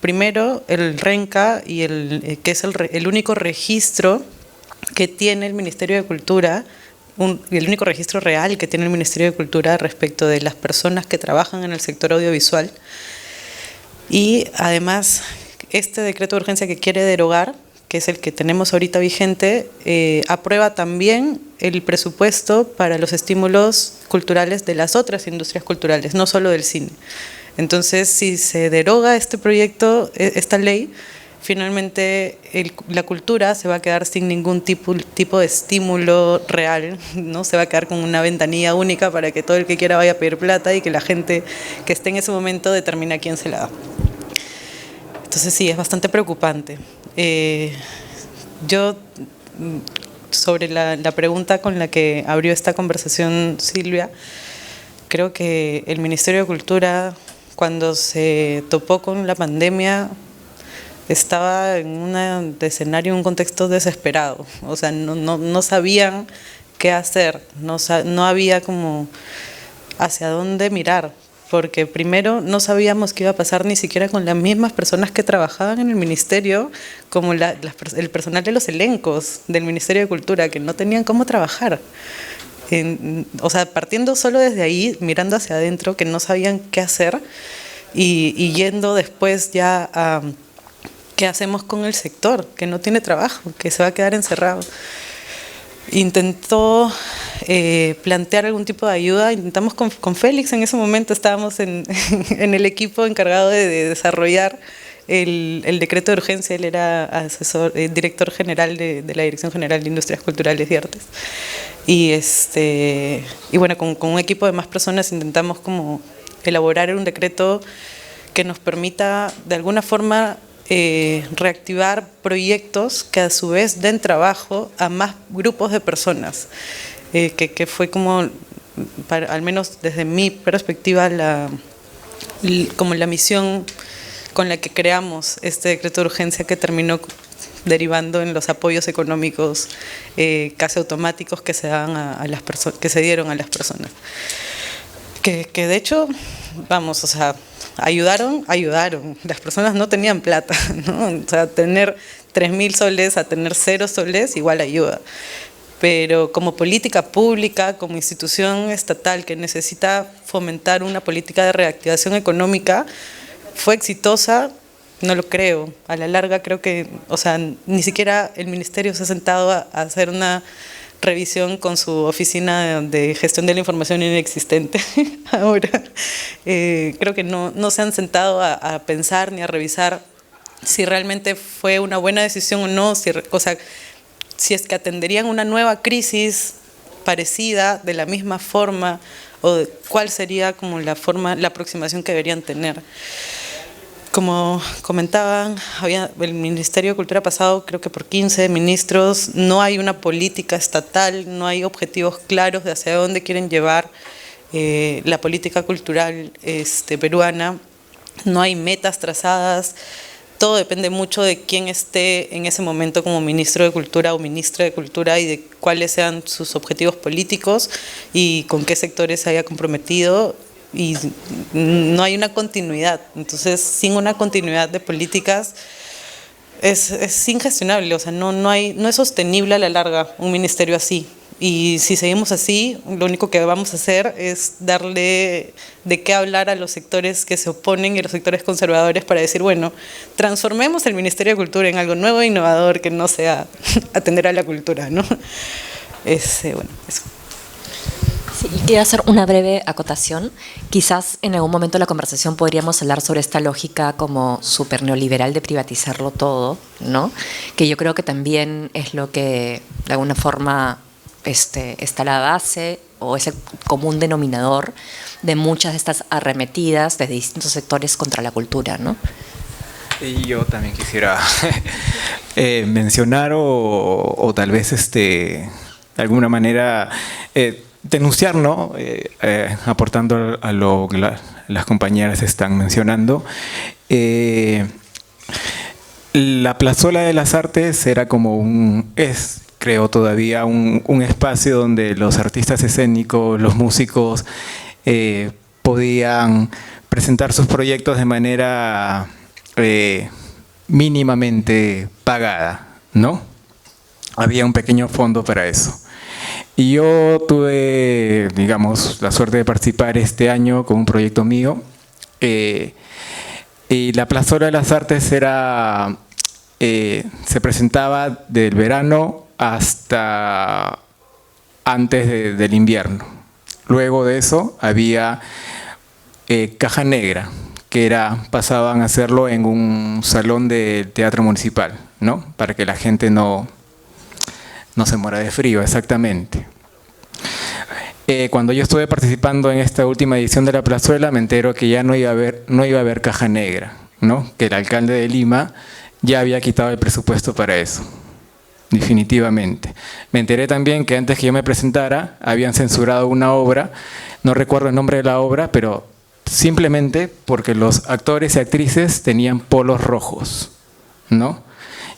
primero el RENCA, que es el único registro que tiene el Ministerio de Cultura, el único registro real que tiene el Ministerio de Cultura respecto de las personas que trabajan en el sector audiovisual. Y además, este decreto de urgencia que quiere derogar, que es el que tenemos ahorita vigente, aprueba también el presupuesto para los estímulos culturales de las otras industrias culturales, no solo del cine. Entonces, si se deroga este proyecto, esta ley, finalmente la cultura se va a quedar sin ningún tipo de estímulo real, ¿no? Se va a quedar con una ventanilla única para que todo el que quiera vaya a pedir plata y que la gente que esté en ese momento determine a quién se la da. Entonces sí, es bastante preocupante. Yo, sobre la pregunta con la que abrió esta conversación Silvia, creo que el Ministerio de Cultura, cuando se topó con la pandemia, estaba en un escenario, en un contexto desesperado. O sea, no sabían qué hacer, no había como hacia dónde mirar, porque primero no sabíamos qué iba a pasar ni siquiera con las mismas personas que trabajaban en el ministerio, como el personal de los elencos del Ministerio de Cultura, que no tenían cómo trabajar. O sea, partiendo solo desde ahí, mirando hacia adentro, que no sabían qué hacer, y yendo después ya a qué hacemos con el sector, que no tiene trabajo, que se va a quedar encerrado. Intentó plantear algún tipo de ayuda, intentamos con Félix, en ese momento estábamos en el equipo encargado de desarrollar el decreto de urgencia. Él era director general de la Dirección General de Industrias Culturales y Artes. Y bueno, con un equipo de más personas intentamos como elaborar un decreto que nos permita de alguna forma reactivar proyectos que a su vez den trabajo a más grupos de personas, que fue como, al menos desde mi perspectiva, como la misión con la que creamos este decreto de urgencia, que terminó derivando en los apoyos económicos casi automáticos que se dan que se dieron a las personas. Que de hecho vamos, o sea, ayudaron. Las personas no tenían plata, ¿no? O sea, tener 3.000 soles a tener 0 soles igual ayuda. Pero como política pública, como institución estatal que necesita fomentar una política de reactivación económica, ¿fue exitosa? No lo creo. A la larga creo que, o sea, ni siquiera el ministerio se ha sentado a hacer una revisión con su oficina de gestión de la información inexistente ahora. Creo que no se han sentado a pensar ni a revisar si realmente fue una buena decisión o no, si es que atenderían una nueva crisis parecida, de la misma forma, o cuál sería como la aproximación que deberían tener. Como comentaban, el Ministerio de Cultura ha pasado creo que por 15 ministros, no hay una política estatal, no hay objetivos claros de hacia dónde quieren llevar la política cultural peruana, no hay metas trazadas, todo depende mucho de quién esté en ese momento como ministro de Cultura o ministra de Cultura y de cuáles sean sus objetivos políticos y con qué sectores se haya comprometido. Y no hay una continuidad. Entonces, sin una continuidad de políticas es ingestionable, o sea, no es sostenible a la larga un ministerio así. Y si seguimos así, lo único que vamos a hacer es darle de qué hablar a los sectores que se oponen y a los sectores conservadores para decir, bueno, transformemos el Ministerio de Cultura en algo nuevo e innovador que no sea atender a la cultura, ¿no? Bueno, eso. Sí, y quería hacer una breve acotación. Quizás en algún momento de la conversación podríamos hablar sobre esta lógica como súper neoliberal de privatizarlo todo, ¿no? Que yo creo que también es lo que de alguna forma está a la base o es el común denominador de muchas de estas arremetidas de distintos sectores contra la cultura, ¿no? Y yo también quisiera mencionar o tal vez de alguna manera denunciar, ¿no? Aportando a lo que las compañeras están mencionando. La Plazuela de las Artes era como creo todavía un espacio donde los artistas escénicos, los músicos podían presentar sus proyectos de manera mínimamente pagada, ¿no? Había un pequeño fondo para eso. Y yo tuve, digamos, la suerte de participar este año con un proyecto mío. Y la Plazuela de las Artes se presentaba del verano hasta antes del invierno. Luego de eso había Caja Negra, que pasaban a hacerlo en un salón de teatro municipal, ¿no? Para que la gente no se muera de frío, exactamente. Cuando yo estuve participando en esta última edición de la Plazuela, me entero que ya no iba a haber Caja Negra, ¿no? Que el alcalde de Lima ya había quitado el presupuesto para eso, definitivamente. Me enteré también que antes que yo me presentara, habían censurado una obra, no recuerdo el nombre de la obra, pero simplemente porque los actores y actrices tenían polos rojos, ¿no?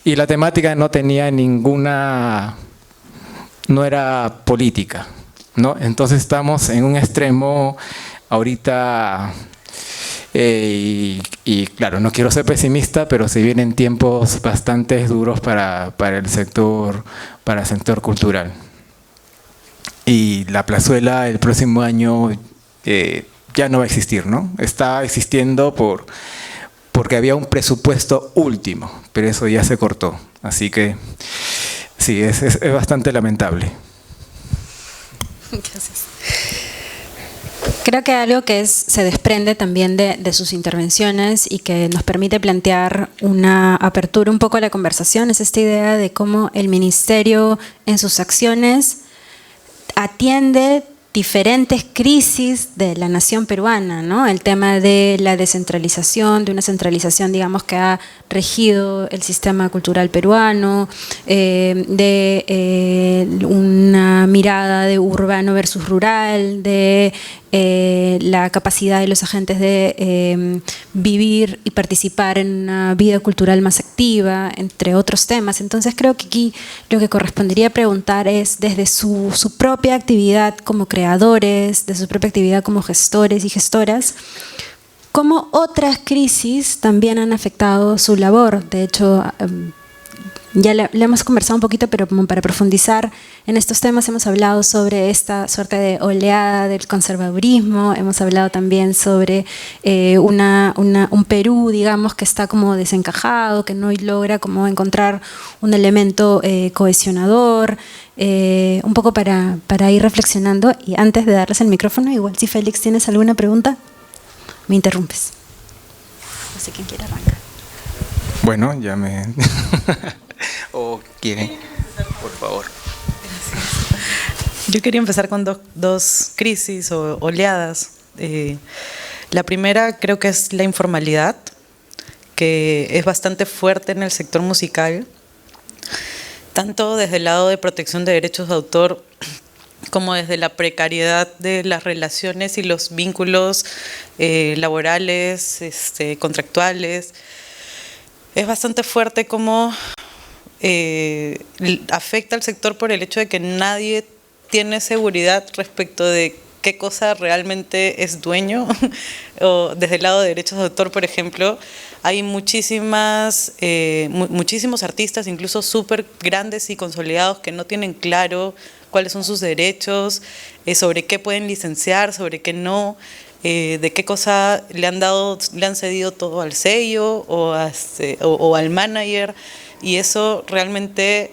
Y la temática no tenía no era política, ¿no? Entonces estamos en un extremo ahorita, y claro, no quiero ser pesimista, pero se vienen tiempos bastante duros para el sector cultural. Y la Plazuela el próximo año ya no va a existir, ¿no? Está existiendo porque había un presupuesto último, pero eso ya se cortó. Así que sí, es bastante lamentable. Gracias. Creo que algo que se desprende también de sus intervenciones y que nos permite plantear una apertura un poco a la conversación es esta idea de cómo el ministerio en sus acciones atiende diferentes crisis de la nación peruana, ¿no? El tema de la descentralización, de una centralización, digamos, que ha regido el sistema cultural peruano, de una mirada de urbano versus rural, de la capacidad de los agentes de vivir y participar en una vida cultural más activa, entre otros temas. Entonces creo que aquí lo que correspondería preguntar es, desde su propia actividad como creador creadores, de su propia actividad como gestores y gestoras, cómo otras crisis también han afectado su labor. De hecho, ya le hemos conversado un poquito, pero como para profundizar en estos temas hemos hablado sobre esta suerte de oleada del conservadurismo, hemos hablado también sobre un Perú, digamos, que está como desencajado, que no logra como encontrar un elemento cohesionador, un poco para ir reflexionando. Y antes de darles el micrófono, igual si Félix tienes alguna pregunta, me interrumpes. No sé quién quiere arrancar. Bueno, ya me... ¿O quieren? Por favor. Yo quería empezar con dos crisis o oleadas. La primera creo que es la informalidad, que es bastante fuerte en el sector musical, tanto desde el lado de protección de derechos de autor como desde la precariedad de las relaciones y los vínculos laborales, contractuales. Es bastante fuerte cómo afecta al sector por el hecho de que nadie tiene seguridad respecto de qué cosa realmente es dueño. O desde el lado de derechos de autor, por ejemplo, hay muchísimos artistas, incluso súper grandes y consolidados, que no tienen claro cuáles son sus derechos, sobre qué pueden licenciar, sobre qué no, de qué cosa le han cedido todo al sello o al manager, y eso realmente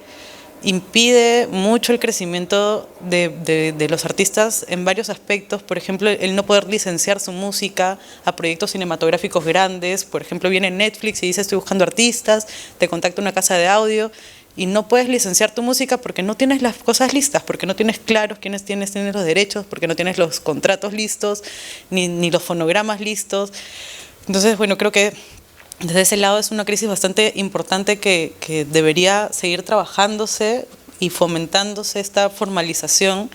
impide mucho el crecimiento de los artistas en varios aspectos. Por ejemplo, el no poder licenciar su música a proyectos cinematográficos grandes. Por ejemplo, viene Netflix y dice estoy buscando artistas, te contacta una casa de audio y no puedes licenciar tu música porque no tienes las cosas listas, porque no tienes claros quiénes tienen los derechos, porque no tienes los contratos listos, ni los fonogramas listos. Entonces, bueno, creo que desde ese lado es una crisis bastante importante que debería seguir trabajándose y fomentándose esta formalización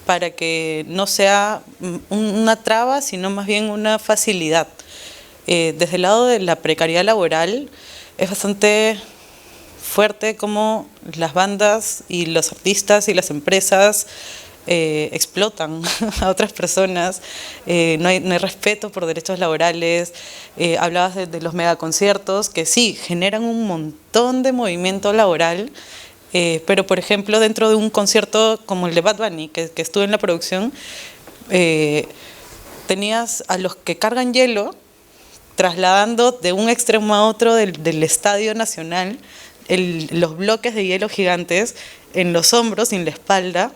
para que no sea una traba, sino más bien una facilidad. Desde el lado de la precariedad laboral es bastante fuerte cómo las bandas y los artistas y las empresas explotan a otras personas, no hay respeto por derechos laborales. Hablabas de los megaconciertos, que sí, generan un montón de movimiento laboral, pero por ejemplo dentro de un concierto como el de Bad Bunny, que estuve en la producción, tenías a los que cargan hielo trasladando de un extremo a otro del Estadio Nacional los bloques de hielo gigantes en los hombros y en la espalda.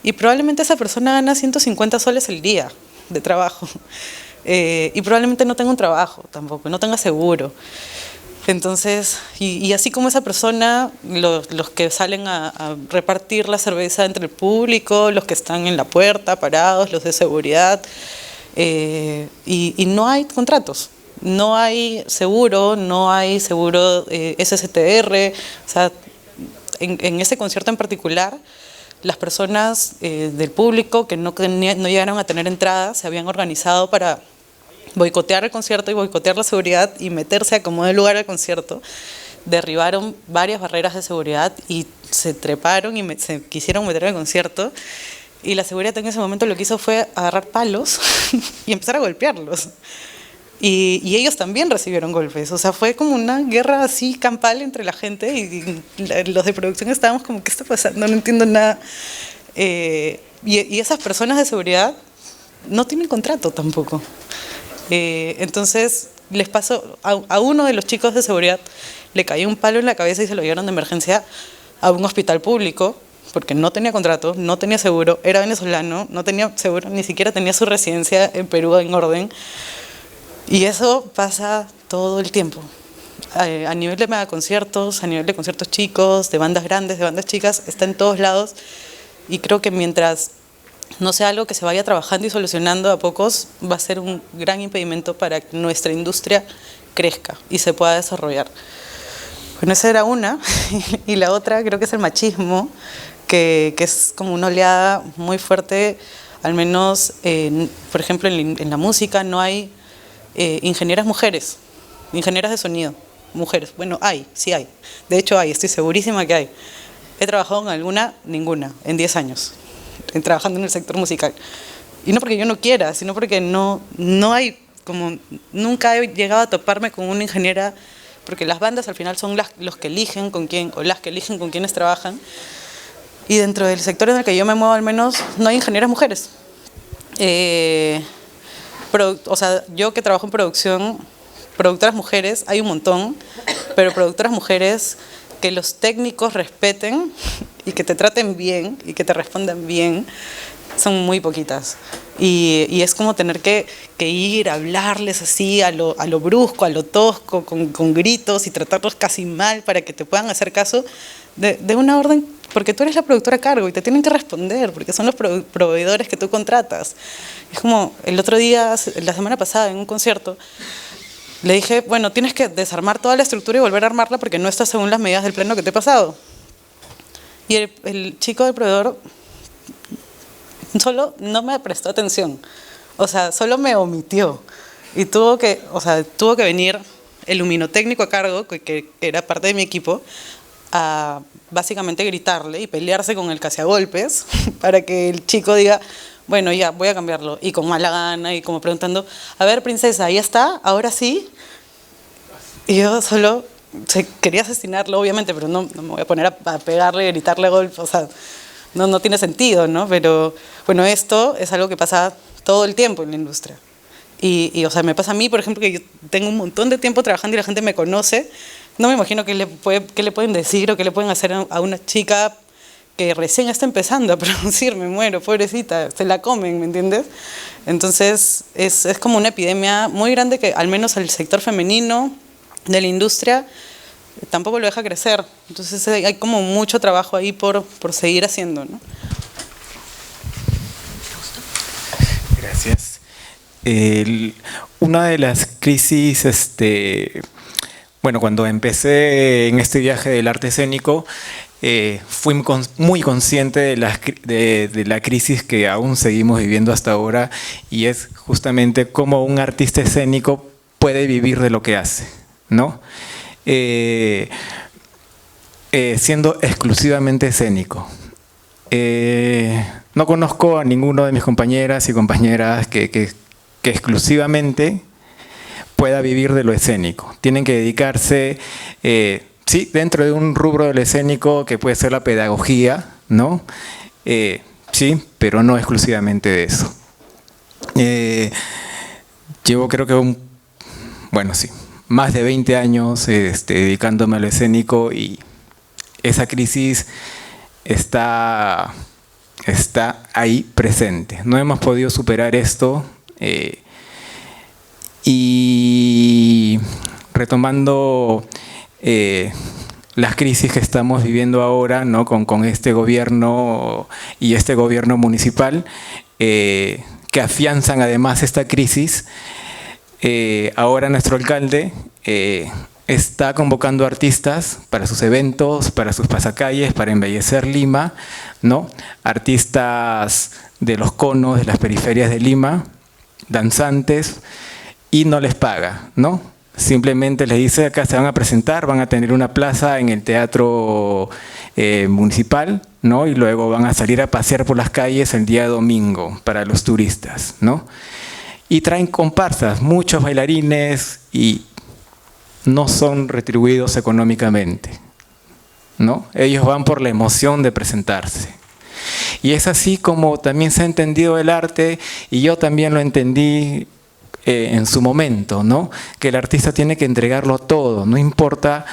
Y probablemente esa persona gana 150 soles el día de trabajo. Y probablemente no tenga un trabajo tampoco, no tenga seguro. Entonces, y así como esa persona, los que salen a repartir la cerveza entre el público, los que están en la puerta parados, los de seguridad, y no hay contratos. No hay seguro, SSTR. O sea, en ese concierto en particular, las personas del público que no llegaron a tener entradas se habían organizado para boicotear el concierto y boicotear la seguridad y meterse a como de lugar al concierto. Derribaron varias barreras de seguridad y se treparon y se quisieron meter al concierto. Y la seguridad en ese momento lo que hizo fue agarrar palos y empezar a golpearlos. Y ellos también recibieron golpes. O sea, fue como una guerra así campal entre la gente y los de producción estábamos como, ¿qué está pasando? No entiendo nada. Y esas personas de seguridad no tienen contrato tampoco. Entonces les pasó, a uno de los chicos de seguridad le cayó un palo en la cabeza y se lo llevaron de emergencia a un hospital público porque no tenía contrato, no tenía seguro, era venezolano, no tenía seguro, ni siquiera tenía su residencia en Perú en orden. Y eso pasa todo el tiempo, a nivel de megaconciertos, a nivel de conciertos chicos, de bandas grandes, de bandas chicas, está en todos lados. Y creo que mientras no sea algo que se vaya trabajando y solucionando a pocos, va a ser un gran impedimento para que nuestra industria crezca y se pueda desarrollar. Bueno, esa era una. Y la otra creo que es el machismo, que es como una oleada muy fuerte, al menos, por ejemplo, en la música no hay ingenieras mujeres, ingenieras de sonido, mujeres. Bueno, sí hay. De hecho hay, estoy segurísima que hay. He trabajado en alguna, ninguna, en 10 años. trabajando en el sector musical. Y no porque yo no quiera, sino porque no hay, como nunca he llegado a toparme con una ingeniera, porque las bandas al final son los que eligen con quién, o las que eligen con quiénes trabajan. Y dentro del sector en el que yo me muevo al menos, no hay ingenieras mujeres. O sea, yo que trabajo en producción, productoras mujeres hay un montón, pero productoras mujeres que los técnicos respeten y que te traten bien y que te respondan bien, son muy poquitas. Y es como tener que ir a hablarles así a lo brusco, a lo tosco, con gritos y tratarlos casi mal para que te puedan hacer caso de una orden, porque tú eres la productora a cargo y te tienen que responder, porque son los proveedores que tú contratas. Es como el otro día, la semana pasada, en un concierto, le dije, bueno, tienes que desarmar toda la estructura y volver a armarla porque no está según las medidas del plano que te he pasado. Y el chico del proveedor solo no me prestó atención, o sea, solo me omitió. Y tuvo que venir el luminotécnico a cargo, que era parte de mi equipo, a básicamente gritarle y pelearse con el casi a golpes para que el chico diga, bueno, ya, voy a cambiarlo. Y con mala gana y como preguntando, a ver, princesa, ¿ahí está? ¿Ahora sí? Y yo solo quería asesinarlo, obviamente, pero no me voy a poner a pegarle, a gritarle a golpes, o sea, no tiene sentido, ¿no? Pero, bueno, esto es algo que pasa todo el tiempo en la industria. Y o sea, me pasa a mí, por ejemplo, que yo tengo un montón de tiempo trabajando y la gente me conoce. No me imagino qué le pueden decir o qué le pueden hacer a una chica que recién está empezando a producir, me muero, pobrecita, se la comen, ¿me entiendes? Entonces, es como una epidemia muy grande que al menos el sector femenino de la industria tampoco lo deja crecer. Entonces, hay como mucho trabajo ahí por seguir haciendo, ¿no? Gracias. Una de las crisis, bueno, cuando empecé en este viaje del arte escénico, fui muy consciente de la crisis que aún seguimos viviendo hasta ahora, y es justamente cómo un artista escénico puede vivir de lo que hace, ¿no? Siendo exclusivamente escénico. No conozco a ninguno de mis compañeras y compañeras que exclusivamente pueda vivir de lo escénico. Tienen que dedicarse, sí, dentro de un rubro del escénico que puede ser la pedagogía, ¿no? Sí, pero no exclusivamente de eso. Llevo creo que más de 20 años dedicándome a lo escénico, y esa crisis está ahí presente. No hemos podido superar esto. Y retomando las crisis que estamos viviendo ahora, ¿no? con este gobierno y este gobierno municipal, que afianzan además esta crisis, ahora nuestro alcalde está convocando artistas para sus eventos, para sus pasacalles, para embellecer Lima, ¿no? Artistas de los conos, de las periferias de Lima, danzantes, y no les paga, ¿no? Simplemente les dice, acá se van a presentar, van a tener una plaza en el teatro municipal, ¿no? Y luego van a salir a pasear por las calles el día domingo para los turistas, ¿no? Y traen comparsas, muchos bailarines, y no son retribuidos económicamente, ¿no? Ellos van por la emoción de presentarse. Y es así como también se ha entendido el arte, y yo también lo entendí en su momento, ¿no? Que el artista tiene que entregarlo todo, no importa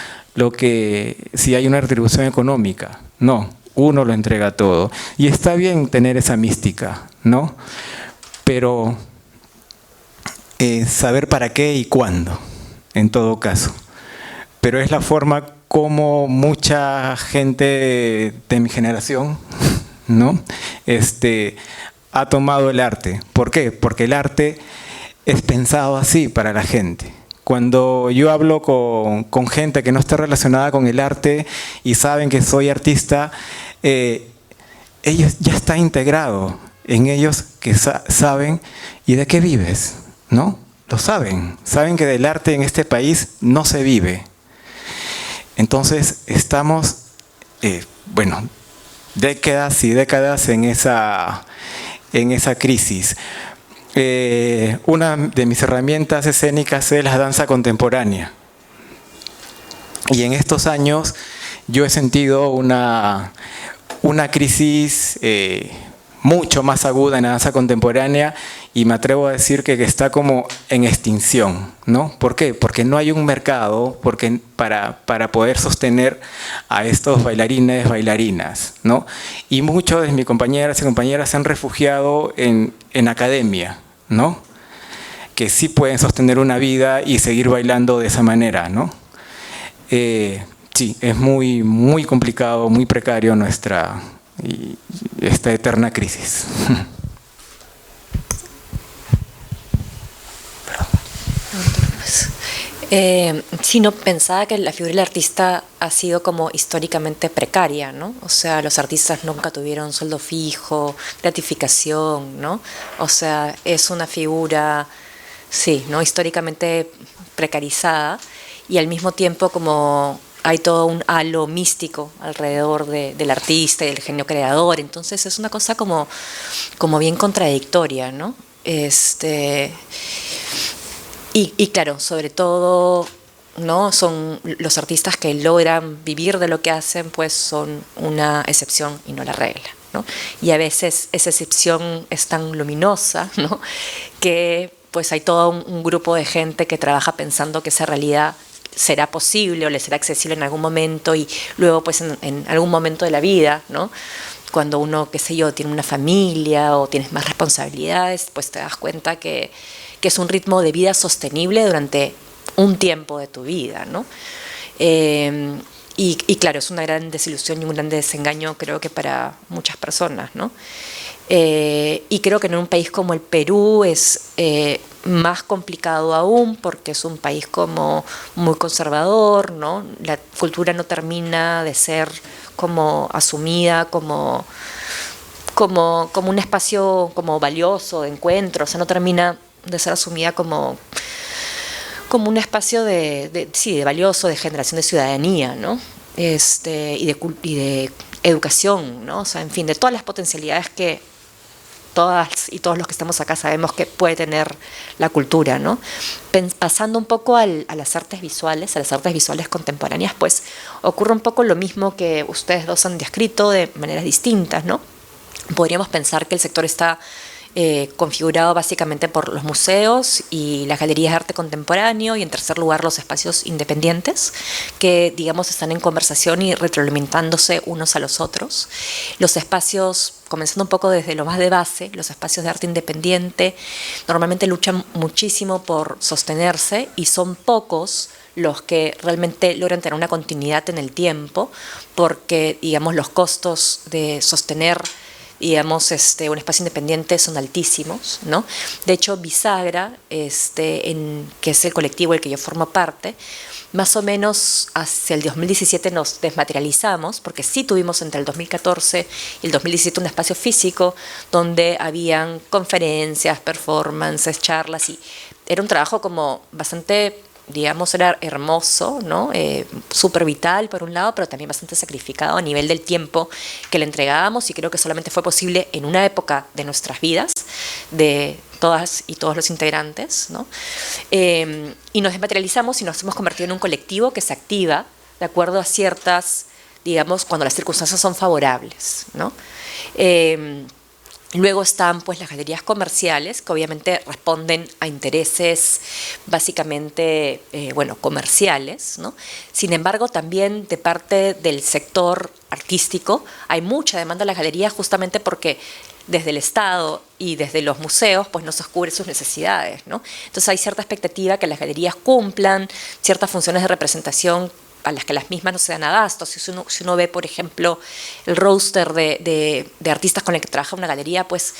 si hay una retribución económica, no, uno lo entrega todo. Y está bien tener esa mística, ¿no? Pero saber para qué y cuándo, en todo caso. Pero es la forma como mucha gente de mi generación, ¿no? Ha tomado el arte. ¿Por qué? Porque el arte es pensado así para la gente. Cuando yo hablo con gente que no está relacionada con el arte y saben que soy artista, ellos ya está integrado en ellos, que saben ¿y de qué vives? ¿No? Lo saben. Saben que del arte en este país no se vive. Entonces estamos, décadas y décadas en esa crisis. Una de mis herramientas escénicas es la danza contemporánea. Y en estos años yo he sentido una crisis mucho más aguda en la danza contemporánea, y me atrevo a decir que está como en extinción, ¿no? ¿Por qué? Porque no hay un mercado para poder sostener a estos bailarines, bailarinas, ¿no? Y muchos de mis compañeras y compañeras se han refugiado en academia, ¿no? Que sí pueden sostener una vida y seguir bailando de esa manera, ¿no? Sí, es muy, muy complicado, muy precario esta eterna crisis. Sí, no, pensaba que la figura del artista ha sido como históricamente precaria, ¿no? O sea, los artistas nunca tuvieron sueldo fijo, gratificación, ¿no? O sea, es una figura, sí, ¿no? Históricamente precarizada, y al mismo tiempo como hay todo un halo místico alrededor del artista y del genio creador. Entonces es una cosa como bien contradictoria, ¿no? Y claro, sobre todo, ¿no? Son los artistas que logran vivir de lo que hacen, pues son una excepción y no la regla, ¿no? Y a veces esa excepción es tan luminosa, ¿no? Que pues hay todo un grupo de gente que trabaja pensando que esa realidad será posible o le será accesible en algún momento, y luego pues en algún momento de la vida, ¿no? Cuando uno, qué sé yo, tiene una familia o tienes más responsabilidades, pues te das cuenta que es un ritmo de vida sostenible durante un tiempo de tu vida, ¿no? Y claro, es una gran desilusión y un gran desengaño, creo que para muchas personas, ¿no? Y creo que en un país como el Perú es más complicado aún, porque es un país como muy conservador, ¿no? La cultura no termina de ser como asumida como un espacio como valioso de encuentro, o sea, no termina de ser asumida como un espacio de valioso, de generación de ciudadanía, ¿no? Y de educación, ¿no? O sea, en fin, de todas las potencialidades que todas y todos los que estamos acá sabemos que puede tener la cultura, ¿no? Pasando un poco a las artes visuales contemporáneas, pues ocurre un poco lo mismo que ustedes dos han descrito de maneras distintas, ¿no? Podríamos pensar que el sector está configurado básicamente por los museos y las galerías de arte contemporáneo, y en tercer lugar los espacios independientes, que digamos están en conversación y retroalimentándose unos a los otros. Los espacios, comenzando un poco desde lo más de base, los espacios de arte independiente normalmente luchan muchísimo por sostenerse, y son pocos los que realmente logran tener una continuidad en el tiempo, porque digamos los costos de sostener un espacio independiente son altísimos, ¿no? De hecho, Bisagra, que es el colectivo del que yo formo parte, más o menos hacia el 2017 nos desmaterializamos, porque sí tuvimos entre el 2014 y el 2017 un espacio físico donde habían conferencias, performances, charlas, y era un trabajo como bastante, digamos, era hermoso, ¿no? Súper vital por un lado, pero también bastante sacrificado a nivel del tiempo que le entregábamos, y creo que solamente fue posible en una época de nuestras vidas, de todas y todos los integrantes, ¿no? Y nos desmaterializamos y nos hemos convertido en un colectivo que se activa de acuerdo a ciertas, digamos, cuando las circunstancias son favorables, ¿no? Luego están pues las galerías comerciales, que obviamente responden a intereses básicamente comerciales, ¿no? Sin embargo, también de parte del sector artístico hay mucha demanda a las galerías, justamente porque desde el Estado y desde los museos pues no se cubre sus necesidades, ¿no? Entonces hay cierta expectativa que las galerías cumplan ciertas funciones de representación a las que las mismas no se dan abasto. Si uno ve, por ejemplo, el roster de artistas con el que trabaja una galería, pues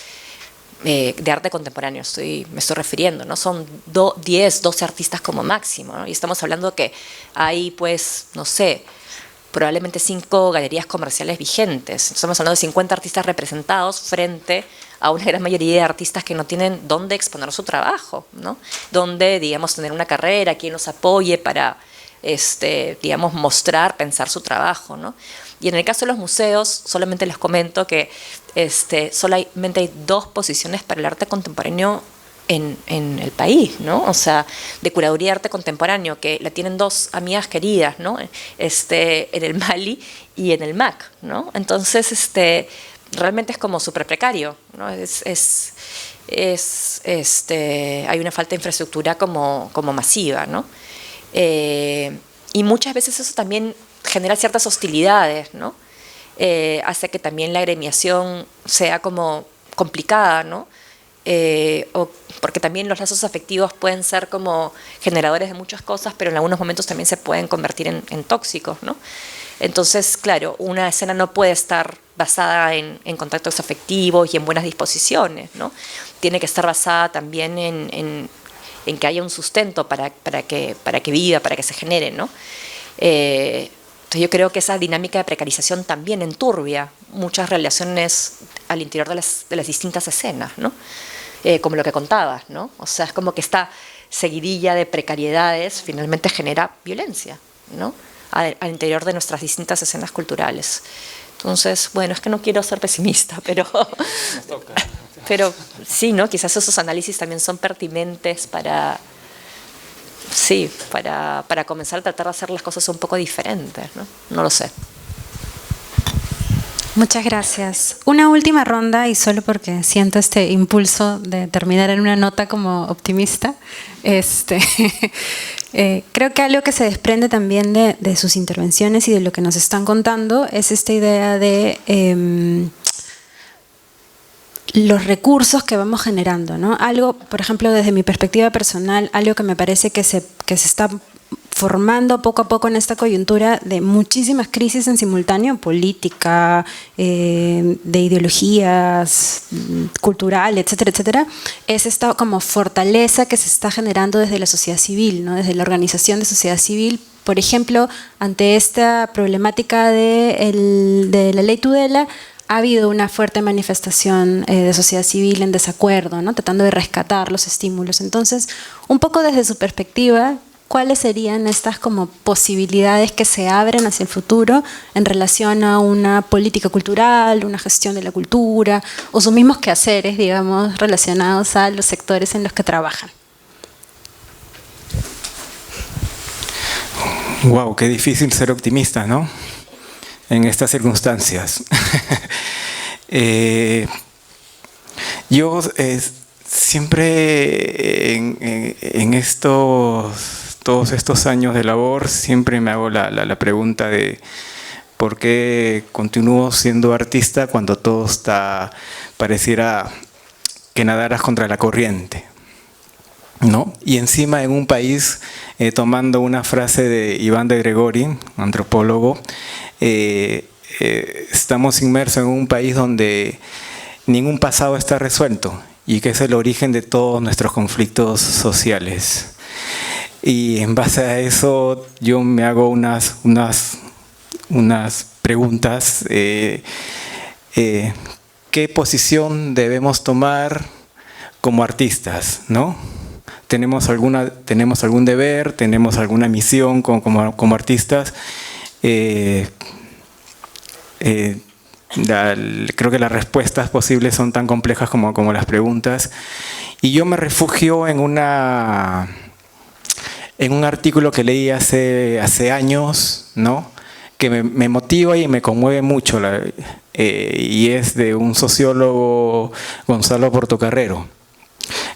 de arte contemporáneo me estoy refiriendo, ¿no? Son 10, 12 artistas como máximo, ¿no? Y estamos hablando que hay, pues, no sé, probablemente 5 galerías comerciales vigentes. Estamos hablando de 50 artistas representados frente a una gran mayoría de artistas que no tienen dónde exponer su trabajo, ¿no? Dónde, digamos, tener una carrera, quien los apoye para digamos, mostrar, pensar su trabajo, ¿no? Y en el caso de los museos, solamente les comento que solamente hay 2 posiciones para el arte contemporáneo en el país, ¿no? O sea, de curaduría de arte contemporáneo, que la tienen 2 amigas queridas, ¿no? En el Mali y en el MAC, ¿no? Entonces, realmente es como súper precario, ¿no? Hay una falta de infraestructura como masiva, ¿no? Y muchas veces eso también genera ciertas hostilidades, ¿no? Hace que también la agremiación sea como complicada, ¿no? Porque también los lazos afectivos pueden ser como generadores de muchas cosas, pero en algunos momentos también se pueden convertir en tóxicos, ¿no? Entonces, claro, una escena no puede estar basada en contactos afectivos y en buenas disposiciones, ¿no? Tiene que estar basada también en que haya un sustento para que viva, para que se genere, ¿no? Entonces yo creo que esa dinámica de precarización también enturbia muchas relaciones al interior de las distintas escenas, ¿no? Como lo que contabas, ¿no? O sea, es como que esta seguidilla de precariedades finalmente genera violencia, ¿no? Al interior de nuestras distintas escenas culturales. Entonces, bueno, es que no quiero ser pesimista, pero sí, ¿no? Quizás esos análisis también son pertinentes para comenzar a tratar de hacer las cosas un poco diferentes, ¿no? No lo sé. Muchas gracias. Una última ronda, y solo porque siento este impulso de terminar en una nota como optimista. Creo que algo que se desprende también de sus intervenciones y de lo que nos están contando es esta idea de los recursos que vamos generando, ¿no? Algo, por ejemplo, desde mi perspectiva personal, algo que me parece que se está formando poco a poco en esta coyuntura de muchísimas crisis en simultáneo, política, de ideologías, cultural, etcétera, etcétera, es esta como fortaleza que se está generando desde la sociedad civil, ¿no? Desde la organización de sociedad civil. Por ejemplo, ante esta problemática de la ley Tudela, ha habido una fuerte manifestación de sociedad civil en desacuerdo, ¿no? Tratando de rescatar los estímulos. Entonces, un poco desde su perspectiva, ¿cuáles serían estas como posibilidades que se abren hacia el futuro en relación a una política cultural, una gestión de la cultura o sus mismos quehaceres, digamos, relacionados a los sectores en los que trabajan? Wow, qué difícil ser optimista, ¿no? En estas circunstancias. Yo siempre en todos estos años de labor siempre me hago la pregunta de por qué continúo siendo artista cuando todo pareciera que nadaras contra la corriente, ¿no? Y encima en un país, tomando una frase de Iván de Gregori, antropólogo, estamos inmersos en un país donde ningún pasado está resuelto y que es el origen de todos nuestros conflictos sociales. Y en base a eso yo me hago unas preguntas. ¿Qué posición debemos tomar como artistas, ¿no? ¿Tenemos algún deber? ¿Tenemos alguna misión como artistas? Creo que las respuestas posibles son tan complejas como las preguntas. Y yo me refugio en un artículo que leí hace años, ¿no? Que me motiva y me conmueve mucho, y es de un sociólogo, Gonzalo Portocarrero.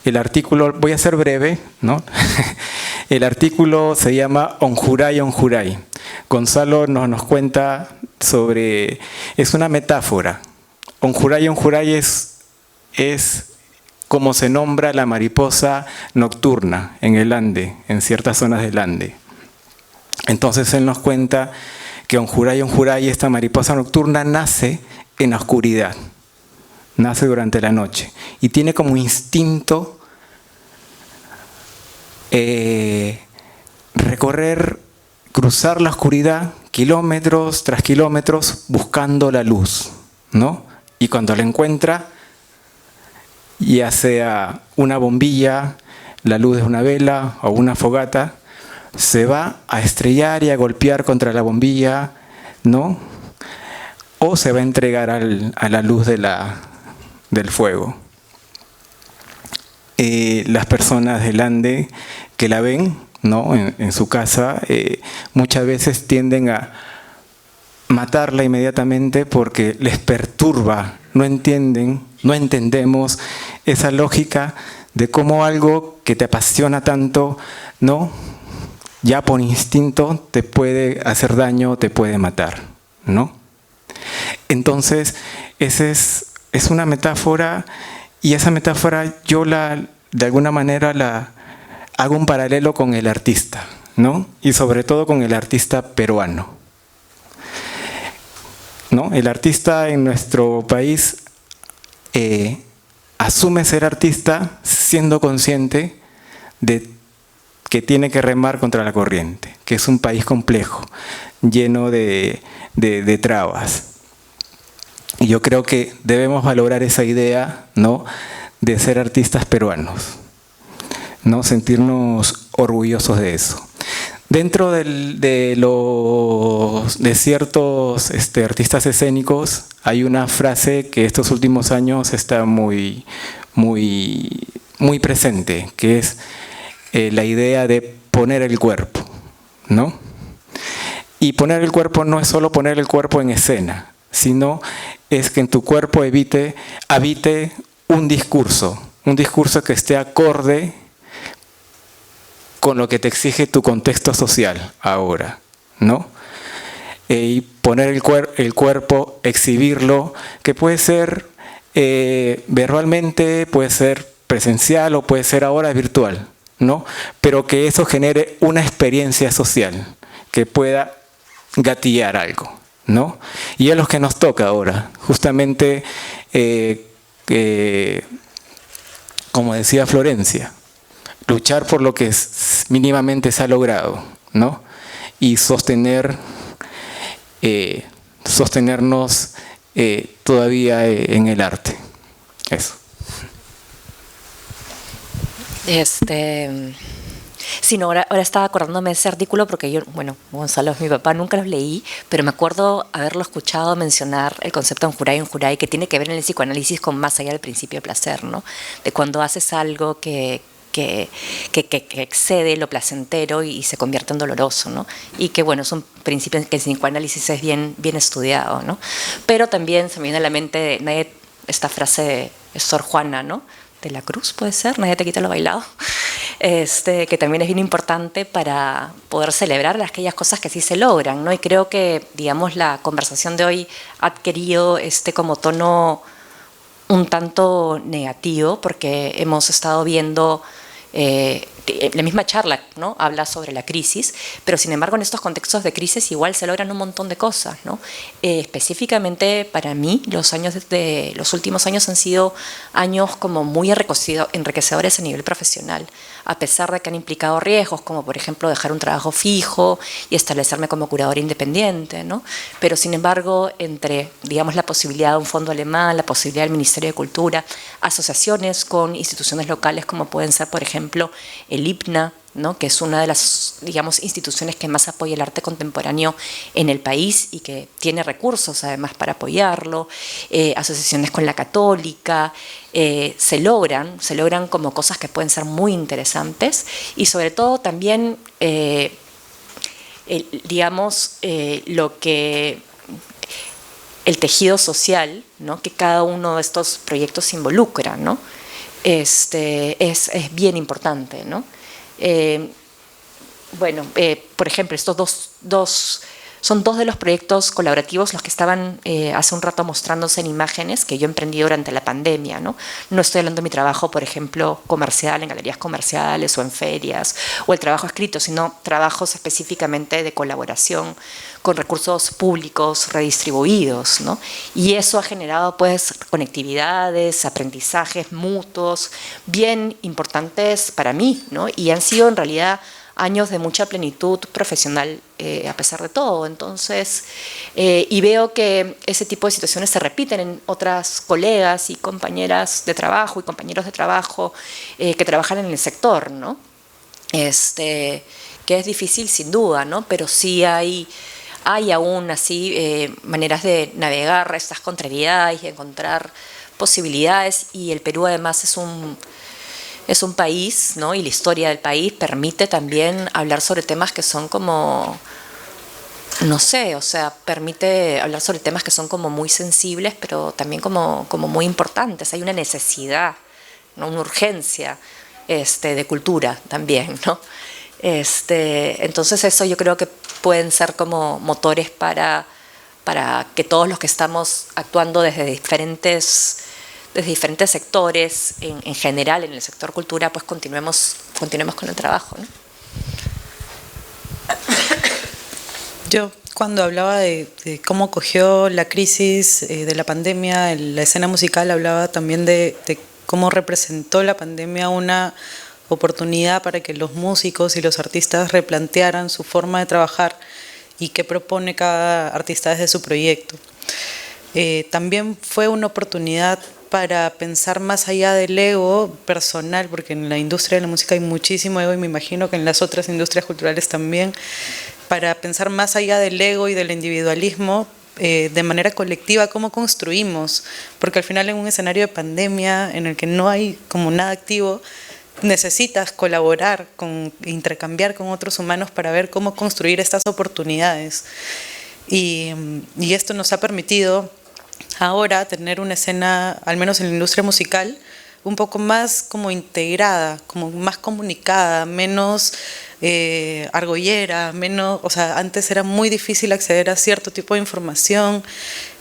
El artículo, voy a ser breve, ¿no? El artículo se llama Onjuray, Onjuray. Gonzalo nos cuenta es una metáfora. Onjuray, Onjuray es como se nombra la mariposa nocturna en el Ande, en ciertas zonas del Ande. Entonces él nos cuenta que Onjuray, Onjuray, esta mariposa nocturna nace en la oscuridad, nace durante la noche y tiene como instinto cruzar la oscuridad kilómetros tras kilómetros buscando la luz, ¿no? Y cuando la encuentra, ya sea una bombilla, la luz de una vela o una fogata, ¿Se va a estrellar y a golpear contra la bombilla, no? ¿O se va a entregar a la luz del fuego? Las personas del Ande que la ven, ¿no?, en su casa, muchas veces tienden a matarla inmediatamente porque les perturba, no entendemos esa lógica de cómo algo que te apasiona tanto, ¿no?, ya por instinto te puede hacer daño, te puede matar, ¿no? Entonces, es una metáfora, y esa metáfora yo de alguna manera la hago un paralelo con el artista, ¿no? Y sobre todo con el artista peruano, ¿no? El artista en nuestro país asume ser artista siendo consciente de que tiene que remar contra la corriente, que es un país complejo, lleno de trabas. Y yo creo que debemos valorar esa idea, ¿no?, de ser artistas peruanos, ¿no?, sentirnos orgullosos de eso. Dentro de ciertos artistas escénicos hay una frase que estos últimos años está muy presente, que es la idea de poner el cuerpo, ¿no? Y poner el cuerpo no es solo poner el cuerpo en escena, sino es que en tu cuerpo habite un discurso que esté acorde con lo que te exige tu contexto social ahora, ¿no? Y poner el cuerpo, exhibirlo, que puede ser verbalmente, puede ser presencial o puede ser ahora virtual, ¿no? Pero que eso genere una experiencia social que pueda gatillar algo, ¿no? Y es lo que nos toca ahora, justamente, como decía Florencia, luchar por lo que mínimamente se ha logrado, ¿no? Y sostenernos todavía en el arte. Eso. Sí, no, ahora estaba acordándome de ese artículo porque yo, bueno, Gonzalo es mi papá, nunca los leí, pero me acuerdo haberlo escuchado mencionar el concepto en Juray, que tiene que ver en el psicoanálisis con más allá del principio de placer, ¿no? De cuando haces algo que excede lo placentero y se convierte en doloroso, ¿no? Y que, bueno, es un principio en que el psicoanálisis es bien estudiado, ¿no? Pero también se me viene a la mente esta frase de Sor Juana, ¿no?, de la Cruz, puede ser, nadie te quita lo bailado, que también es bien importante para poder celebrar aquellas cosas que sí se logran, ¿no? Y creo que, digamos, la conversación de hoy ha adquirido como tono un tanto negativo, porque hemos estado viendo la misma charla, ¿no?, habla sobre la crisis, pero sin embargo en estos contextos de crisis igual se logran un montón de cosas, ¿no? Específicamente para mí los últimos años han sido años como muy enriquecedores a nivel profesional, a pesar de que han implicado riesgos, como por ejemplo dejar un trabajo fijo y establecerme como curadora independiente, ¿no? Pero sin embargo, entre, digamos, la posibilidad de un fondo alemán, la posibilidad del Ministerio de Cultura, asociaciones con instituciones locales como pueden ser, por ejemplo, el IPNA, ¿no?, que es una de las, digamos, instituciones que más apoya el arte contemporáneo en el país y que tiene recursos además para apoyarlo, asociaciones con la Católica, se logran como cosas que pueden ser muy interesantes y sobre todo también, digamos, el tejido social, ¿no?, que cada uno de estos proyectos involucra, ¿no?, es bien importante, ¿no? Por ejemplo, estos son dos de los proyectos colaborativos los que estaban hace un rato mostrándose en imágenes que yo emprendí durante la pandemia, ¿no? No estoy hablando de mi trabajo, por ejemplo, comercial, en galerías comerciales o en ferias, o el trabajo escrito, sino trabajos específicamente de colaboración con recursos públicos redistribuidos, ¿no? Y eso ha generado, pues, conectividades, aprendizajes mutuos bien importantes para mí, ¿no? Y han sido en realidad años de mucha plenitud profesional a pesar de todo. Entonces, y veo que ese tipo de situaciones se repiten en otras colegas y compañeras de trabajo y compañeros de trabajo que trabajan en el sector, ¿no? Que que es difícil sin duda, ¿no? Pero sí hay aún así maneras de navegar estas contrariedades y encontrar posibilidades, y el Perú además es un país, ¿no? Y la historia del país permite también hablar sobre temas que son como, no sé, o sea, permite hablar sobre temas que son como muy sensibles, pero también como muy importantes. Hay una necesidad, ¿no? Una urgencia de cultura también, ¿no? Entonces eso yo creo que pueden ser como motores para que todos los que estamos actuando desde diferentes sectores, en general en el sector cultura, pues continuemos con el trabajo, ¿no? Yo, cuando hablaba de cómo cogió la crisis de la pandemia la escena musical, hablaba también de cómo representó la pandemia una oportunidad para que los músicos y los artistas replantearan su forma de trabajar y qué propone cada artista desde su proyecto. También fue una oportunidad para pensar más allá del ego personal, porque en la industria de la música hay muchísimo ego y me imagino que en las otras industrias culturales también, para pensar más allá del ego y del individualismo, de manera colectiva, cómo construimos, porque al final en un escenario de pandemia en el que no hay como nada activo, necesitas colaborar, intercambiar con otros humanos para ver cómo construir estas oportunidades. Y esto nos ha permitido ahora tener una escena, al menos en la industria musical, un poco más como integrada, como más comunicada, menos argollera, menos, o sea, antes era muy difícil acceder a cierto tipo de información,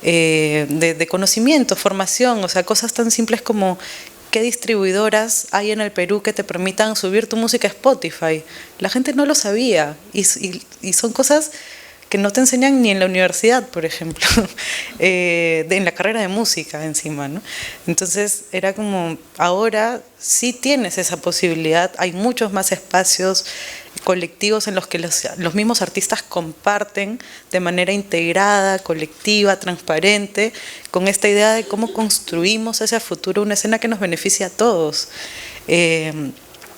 de conocimiento, formación, o sea, cosas tan simples como qué distribuidoras hay en el Perú que te permitan subir tu música a Spotify. La gente no lo sabía y son cosas que no te enseñan ni en la universidad, por ejemplo, en la carrera de música encima, ¿no? Entonces era como, ahora sí tienes esa posibilidad, hay muchos más espacios colectivos en los que los mismos artistas comparten de manera integrada, colectiva, transparente, con esta idea de cómo construimos hacia el futuro una escena que nos beneficie a todos.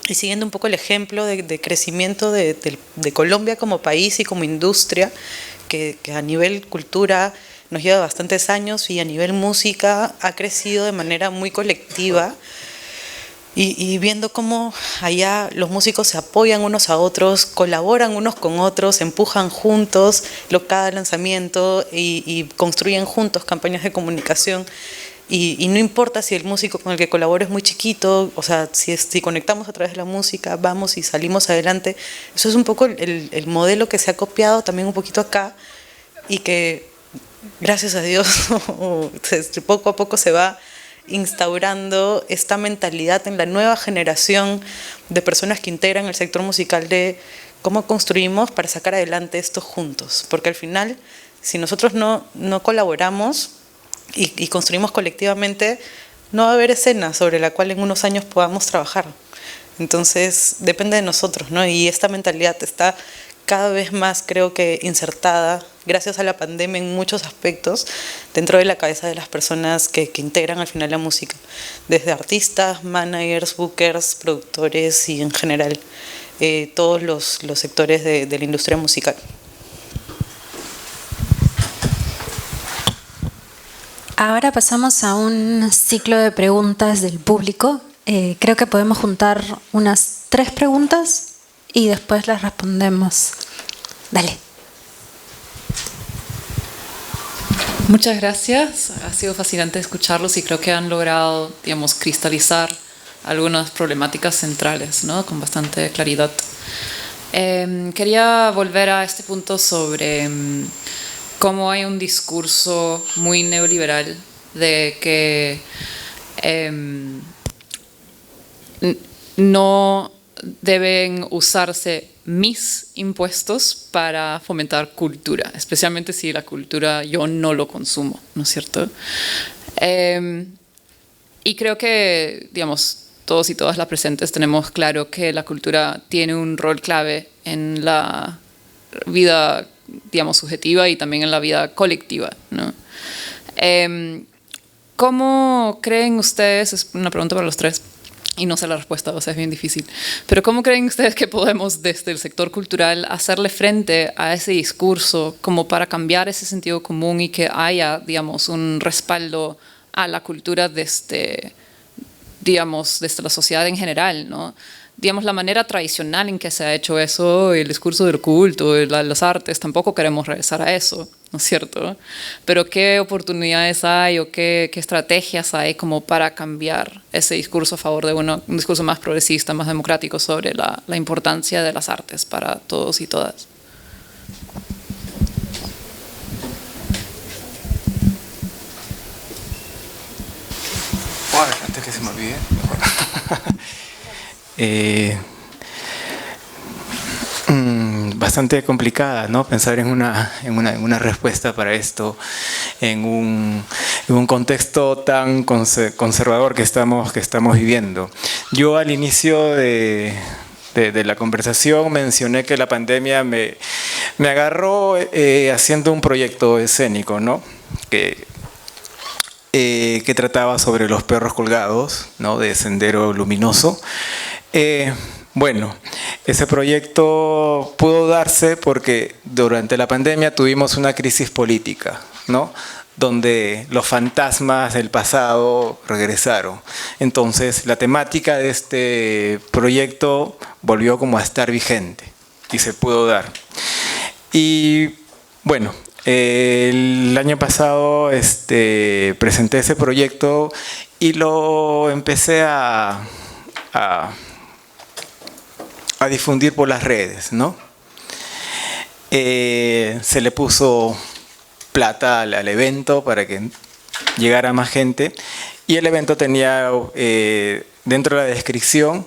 Y siguiendo un poco el ejemplo de crecimiento de Colombia como país y como industria, que a nivel cultura nos lleva bastantes años y a nivel música ha crecido de manera muy colectiva, y viendo cómo allá los músicos se apoyan unos a otros, colaboran unos con otros, empujan juntos cada lanzamiento y construyen juntos campañas de comunicación. Y no importa si el músico con el que colaboro es muy chiquito, o sea, si conectamos a través de la música, vamos y salimos adelante. Eso es un poco el modelo que se ha copiado también un poquito acá, y que, gracias a Dios, poco a poco se va instaurando esta mentalidad en la nueva generación de personas que integran el sector musical, de cómo construimos para sacar adelante esto juntos. Porque al final, si nosotros no colaboramos y construimos colectivamente, no va a haber escena sobre la cual en unos años podamos trabajar. Entonces depende de nosotros, ¿no? Y esta mentalidad está cada vez más, creo que, insertada, gracias a la pandemia, en muchos aspectos, dentro de la cabeza de las personas que integran al final la música, desde artistas, managers, bookers, productores y en general todos los sectores de la industria musical. Ahora pasamos a un ciclo de preguntas del público. Creo que podemos juntar unas 3 preguntas y después las respondemos. Dale. Muchas gracias. Ha sido fascinante escucharlos y creo que han logrado, digamos, cristalizar algunas problemáticas centrales, ¿no? Con bastante claridad. Quería volver a este punto sobre cómo hay un discurso muy neoliberal de que no deben usarse mis impuestos para fomentar cultura, especialmente si la cultura yo no lo consumo, ¿no es cierto? Y creo que, digamos, todos y todas las presentes tenemos claro que la cultura tiene un rol clave en la vida, digamos, subjetiva y también en la vida colectiva, ¿no? ¿Cómo creen ustedes, es una pregunta para los tres, Y no sé la respuesta, o sea, es bien difícil. Pero ¿cómo creen ustedes que podemos desde el sector cultural hacerle frente a ese discurso como para cambiar ese sentido común y que haya, digamos, un respaldo a la cultura desde, digamos, desde la sociedad en general, ¿no? Digamos, la manera tradicional en que se ha hecho eso, el discurso del culto, las artes, tampoco queremos regresar a eso, ¿no es cierto? Pero ¿qué oportunidades hay o qué estrategias hay como para cambiar ese discurso a favor de un discurso más progresista, más democrático sobre la importancia de las artes para todos y todas? Antes que se me olvide. Bastante complicada, ¿no? Pensar en una respuesta para esto en un contexto tan conservador que estamos viviendo. Yo al inicio de la conversación mencioné que la pandemia me agarró haciendo un proyecto escénico, ¿no? Que trataba sobre los perros colgados, ¿no? De Sendero Luminoso. Bueno, ese proyecto pudo darse porque durante la pandemia tuvimos una crisis política, ¿no? Donde los fantasmas del pasado regresaron. Entonces, la temática de este proyecto volvió como a estar vigente y se pudo dar. Y bueno, el año pasado presenté ese proyecto y lo empecé a difundir por las redes, ¿no? Se le puso plata al evento para que llegara más gente y el evento tenía dentro de la descripción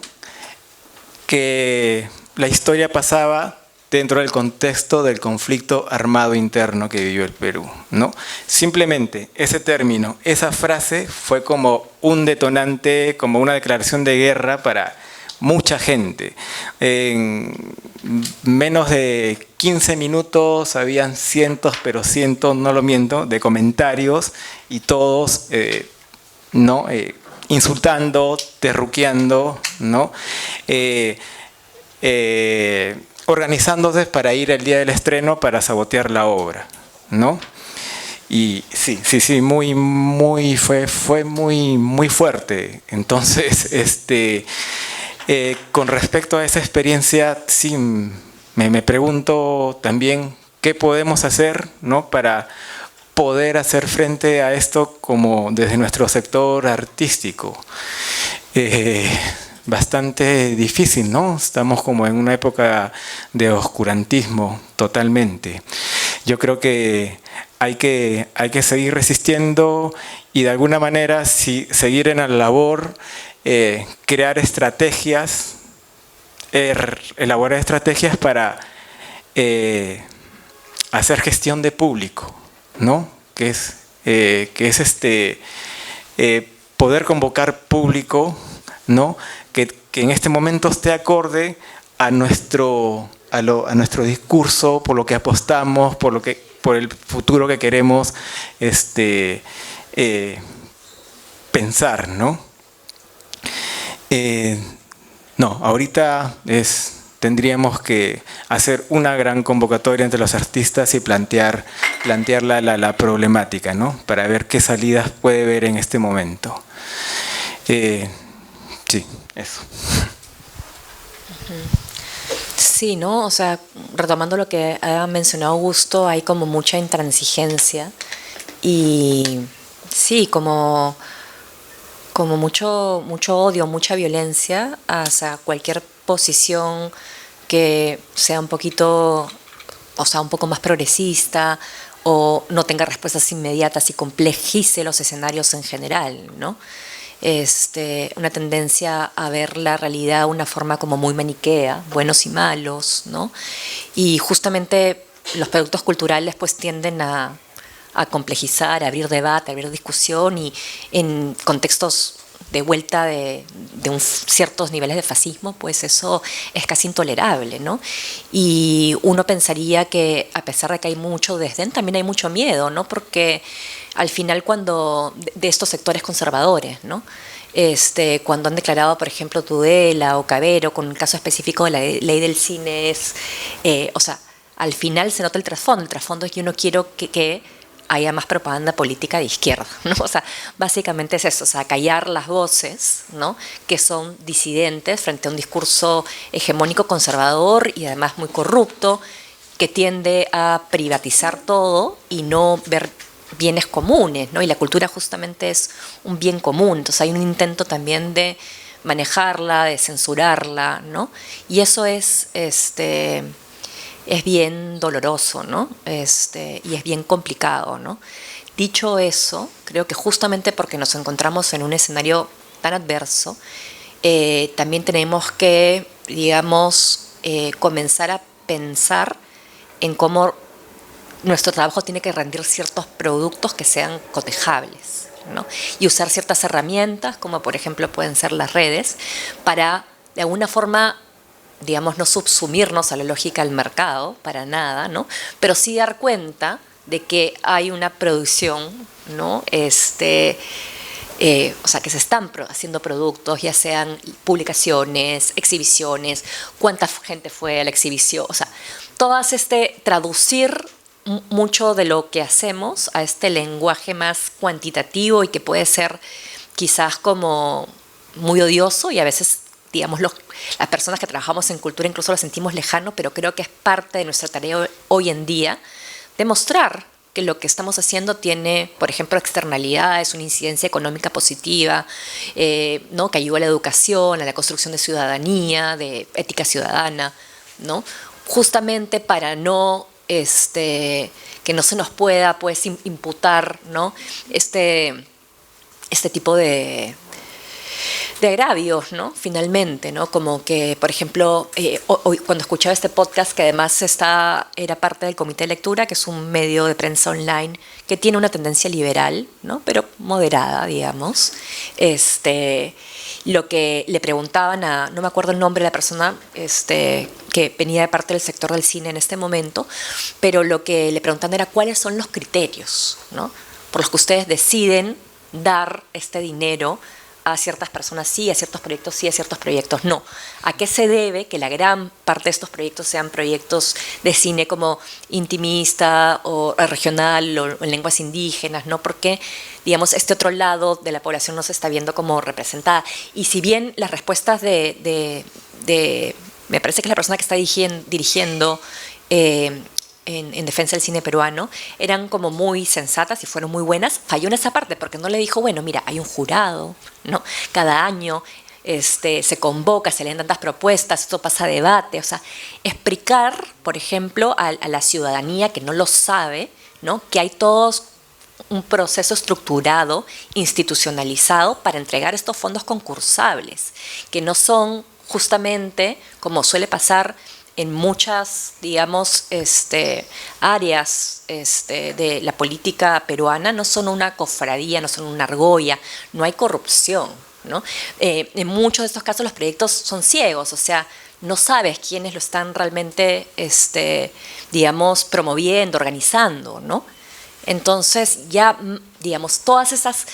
que la historia pasaba dentro del contexto del conflicto armado interno que vivió el Perú, ¿no? Simplemente ese término, esa frase fue como un detonante, como una declaración de guerra para mucha gente. En menos de 15 minutos habían cientos, pero cientos, no lo miento, de comentarios y todos ¿no? Insultando, terruqueando, ¿no? Organizándose para ir el día del estreno para sabotear la obra, ¿no? Y sí, fue muy fuerte. Entonces, con respecto a esa experiencia, sí, me pregunto también qué podemos hacer, ¿no? Para poder hacer frente a esto como desde nuestro sector artístico. Bastante difícil, ¿no? Estamos como en una época de oscurantismo totalmente. Yo creo que hay que seguir resistiendo y de alguna manera seguir en la labor, crear estrategias, elaborar estrategias para hacer gestión de público, ¿no? Que es poder convocar público, ¿no? Que en este momento esté acorde a nuestro discurso, por lo que apostamos, por el futuro que queremos pensar, ¿no? No, ahorita tendríamos que hacer una gran convocatoria entre los artistas y plantear la problemática, ¿no? Para ver qué salidas puede haber en este momento. Sí, eso. Sí, ¿no? O sea, retomando lo que ha mencionado Augusto, hay como mucha intransigencia y sí, como mucho odio, mucha violencia hacia cualquier posición que sea un poquito, o sea, un poco más progresista o no tenga respuestas inmediatas y complejice los escenarios en general, ¿no? Una tendencia a ver la realidad de una forma como muy maniquea, buenos y malos, ¿no? Y justamente los productos culturales pues tienden a complejizar, a abrir debate, a abrir discusión y en contextos de vuelta de ciertos niveles de fascismo, pues eso es casi intolerable, ¿no? Y uno pensaría que a pesar de que hay mucho desdén, también hay mucho miedo, ¿no? Porque al final de estos sectores conservadores, ¿no? cuando han declarado, por ejemplo, Tudela o Cabero, con el caso específico de la ley del cine, o sea, al final se nota el trasfondo. El trasfondo es que yo no quiero que haya más propaganda política de izquierda, ¿no? O sea, básicamente es eso, o sea, callar las voces, ¿no?, que son disidentes frente a un discurso hegemónico conservador y además muy corrupto, que tiende a privatizar todo y no ver bienes comunes, ¿no? Y la cultura justamente es un bien común, entonces hay un intento también de manejarla, de censurarla, ¿no? Y eso es bien doloroso, ¿no? Y es bien complicado, ¿no? Dicho eso, creo que justamente porque nos encontramos en un escenario tan adverso, también tenemos que, digamos, comenzar a pensar en cómo nuestro trabajo tiene que rendir ciertos productos que sean cotejables, ¿no? Y usar ciertas herramientas, como por ejemplo pueden ser las redes, para de alguna forma, digamos, no subsumirnos a la lógica del mercado, para nada, ¿no? Pero sí dar cuenta de que hay una producción, ¿no? O sea, que se están haciendo productos, ya sean publicaciones, exhibiciones, cuánta gente fue a la exhibición, o sea, todas traducir mucho de lo que hacemos a este lenguaje más cuantitativo y que puede ser quizás como muy odioso y a veces, digamos, las personas que trabajamos en cultura incluso lo sentimos lejano, pero creo que es parte de nuestra tarea hoy en día demostrar que lo que estamos haciendo tiene, por ejemplo, externalidades, una incidencia económica positiva, ¿no?, que ayuda a la educación, a la construcción de ciudadanía, de ética ciudadana, ¿no?, justamente para no que no se nos pueda, pues, imputar, ¿no?, este tipo de agravios, ¿no?, finalmente, ¿no? Como que, por ejemplo, hoy, cuando escuchaba este podcast, que además era parte del Comité de Lectura, que es un medio de prensa online que tiene una tendencia liberal, ¿no?, pero moderada, digamos, lo que le preguntaban no me acuerdo el nombre de la persona que venía de parte del sector del cine en este momento, pero lo que le preguntaban era cuáles son los criterios, ¿no?, por los que ustedes deciden dar este dinero a ciertas personas sí, a ciertos proyectos sí, a ciertos proyectos no. ¿A qué se debe que la gran parte de estos proyectos sean proyectos de cine como intimista o regional o en lenguas indígenas, ¿no? Porque, digamos, este otro lado de la población no se está viendo como representada. Y si bien las respuestas me parece que es la persona que está dirigiendo en defensa del cine peruano, eran como muy sensatas y fueron muy buenas, falló en esa parte porque no le dijo, bueno, mira, hay un jurado, ¿no? Cada año se convoca, se le dan tantas propuestas, esto pasa a debate, o sea, explicar, por ejemplo, a la ciudadanía que no lo sabe, ¿no?, que hay todos un proceso estructurado, institucionalizado para entregar estos fondos concursables, que no son justamente, como suele pasar en muchas, digamos, áreas de la política peruana, no son una cofradía, no son una argolla, no hay corrupción, ¿no? En muchos de estos casos los proyectos son ciegos, o sea, no sabes quiénes lo están realmente, digamos, promoviendo, organizando, ¿no? Entonces ya, digamos, todas esas,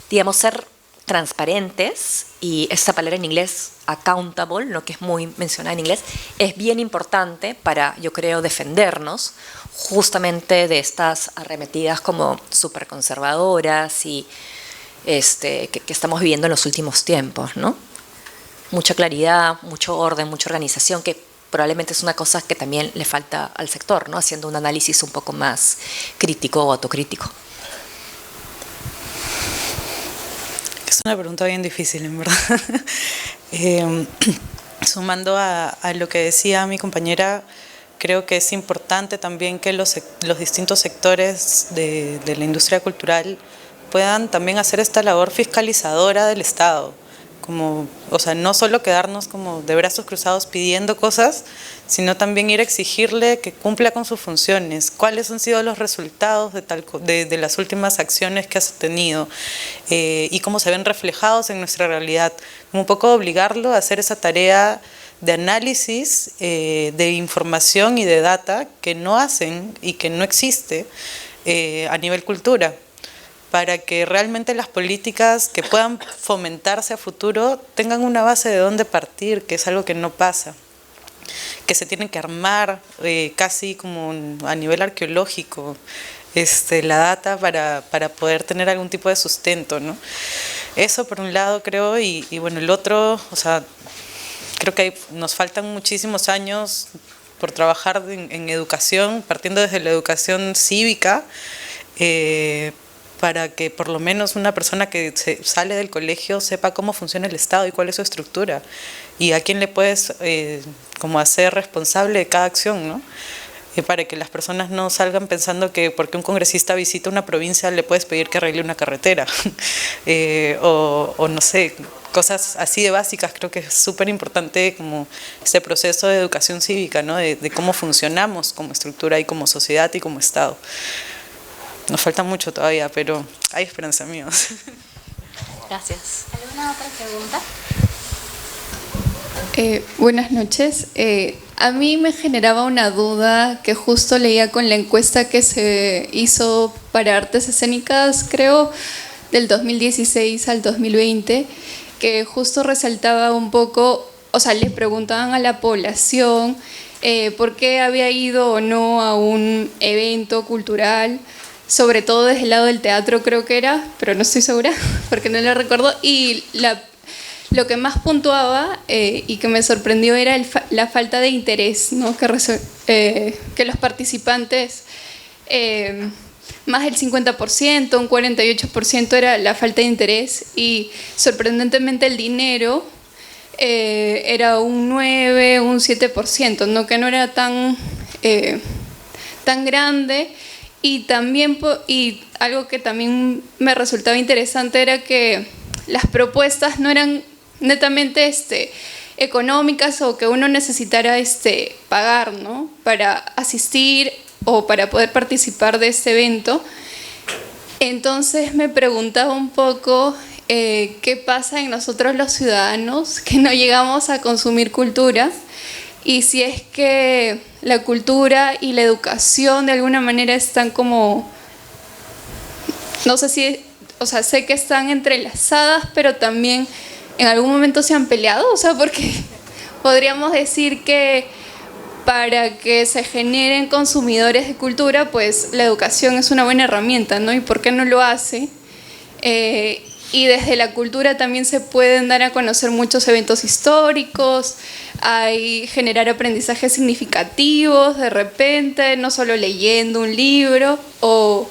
digamos, ser transparentes, y esta palabra en inglés, accountable, ¿no?, que es muy mencionada en inglés, es bien importante para, yo creo, defendernos justamente de estas arremetidas como súper conservadoras y que estamos viviendo en los últimos tiempos, ¿no? Mucha claridad, mucho orden, mucha organización, que probablemente es una cosa que también le falta al sector, ¿no?, haciendo un análisis un poco más crítico o autocrítico. Es una pregunta bien difícil, en verdad. Sumando a lo que decía mi compañera, creo que es importante también que los distintos sectores de la industria cultural puedan también hacer esta labor fiscalizadora del Estado. O sea, no solo quedarnos como de brazos cruzados pidiendo cosas, sino también ir a exigirle que cumpla con sus funciones. ¿Cuáles han sido los resultados de las últimas acciones que has tenido? Y cómo se ven reflejados en nuestra realidad. Un poco obligarlo a hacer esa tarea de análisis, de información y de data que no hacen y que no existe a nivel cultura. para que realmente las políticas que puedan fomentarse a futuro tengan una base de dónde partir, que es algo que no pasa, que se tienen que armar casi como a nivel arqueológico, la data para poder tener algún tipo de sustento, ¿no? Eso por un lado creo, y bueno, el otro, o sea, creo que nos faltan muchísimos años por trabajar en educación, partiendo desde la educación cívica, para que por lo menos una persona que sale del colegio sepa cómo funciona el Estado y cuál es su estructura, y a quién le puedes como hacer responsable de cada acción, ¿no? Para que las personas no salgan pensando que porque un congresista visita una provincia le puedes pedir que arregle una carretera, o no sé, cosas así de básicas. Creo que es súper importante como este proceso de educación cívica, ¿no? De cómo funcionamos como estructura y como sociedad y como Estado. Nos falta mucho todavía, pero hay esperanza, amigos. Gracias. ¿Alguna otra pregunta? Buenas noches. A mí me generaba una duda que justo leía con la encuesta que se hizo para artes escénicas, creo, del 2016 al 2020, que justo resaltaba un poco, o sea, le preguntaban a la población por qué había ido o no a un evento cultural, sobre todo desde el lado del teatro creo que era, pero no estoy segura porque no lo recuerdo, y lo que más puntuaba y que me sorprendió era la falta de interés, ¿no? Que los participantes, más del 50%, un 48% era la falta de interés, y sorprendentemente el dinero era un 9, un 7%, ¿no? Que no era tan grande. Y también, y algo que también me resultaba interesante era que las propuestas no eran netamente económicas o que uno necesitara pagar, ¿no? Para asistir o para poder participar de este evento. Entonces me preguntaba un poco qué pasa en nosotros los ciudadanos que no llegamos a consumir cultura, y si es que la cultura y la educación de alguna manera están como, no sé si, o sea, sé que están entrelazadas, pero también en algún momento se han peleado, o sea, porque podríamos decir que para que se generen consumidores de cultura, pues la educación es una buena herramienta, ¿no? ¿Y por qué no lo hace? Y desde la cultura también se pueden dar a conocer muchos eventos históricos, hay generar aprendizajes significativos de repente, no solo leyendo un libro o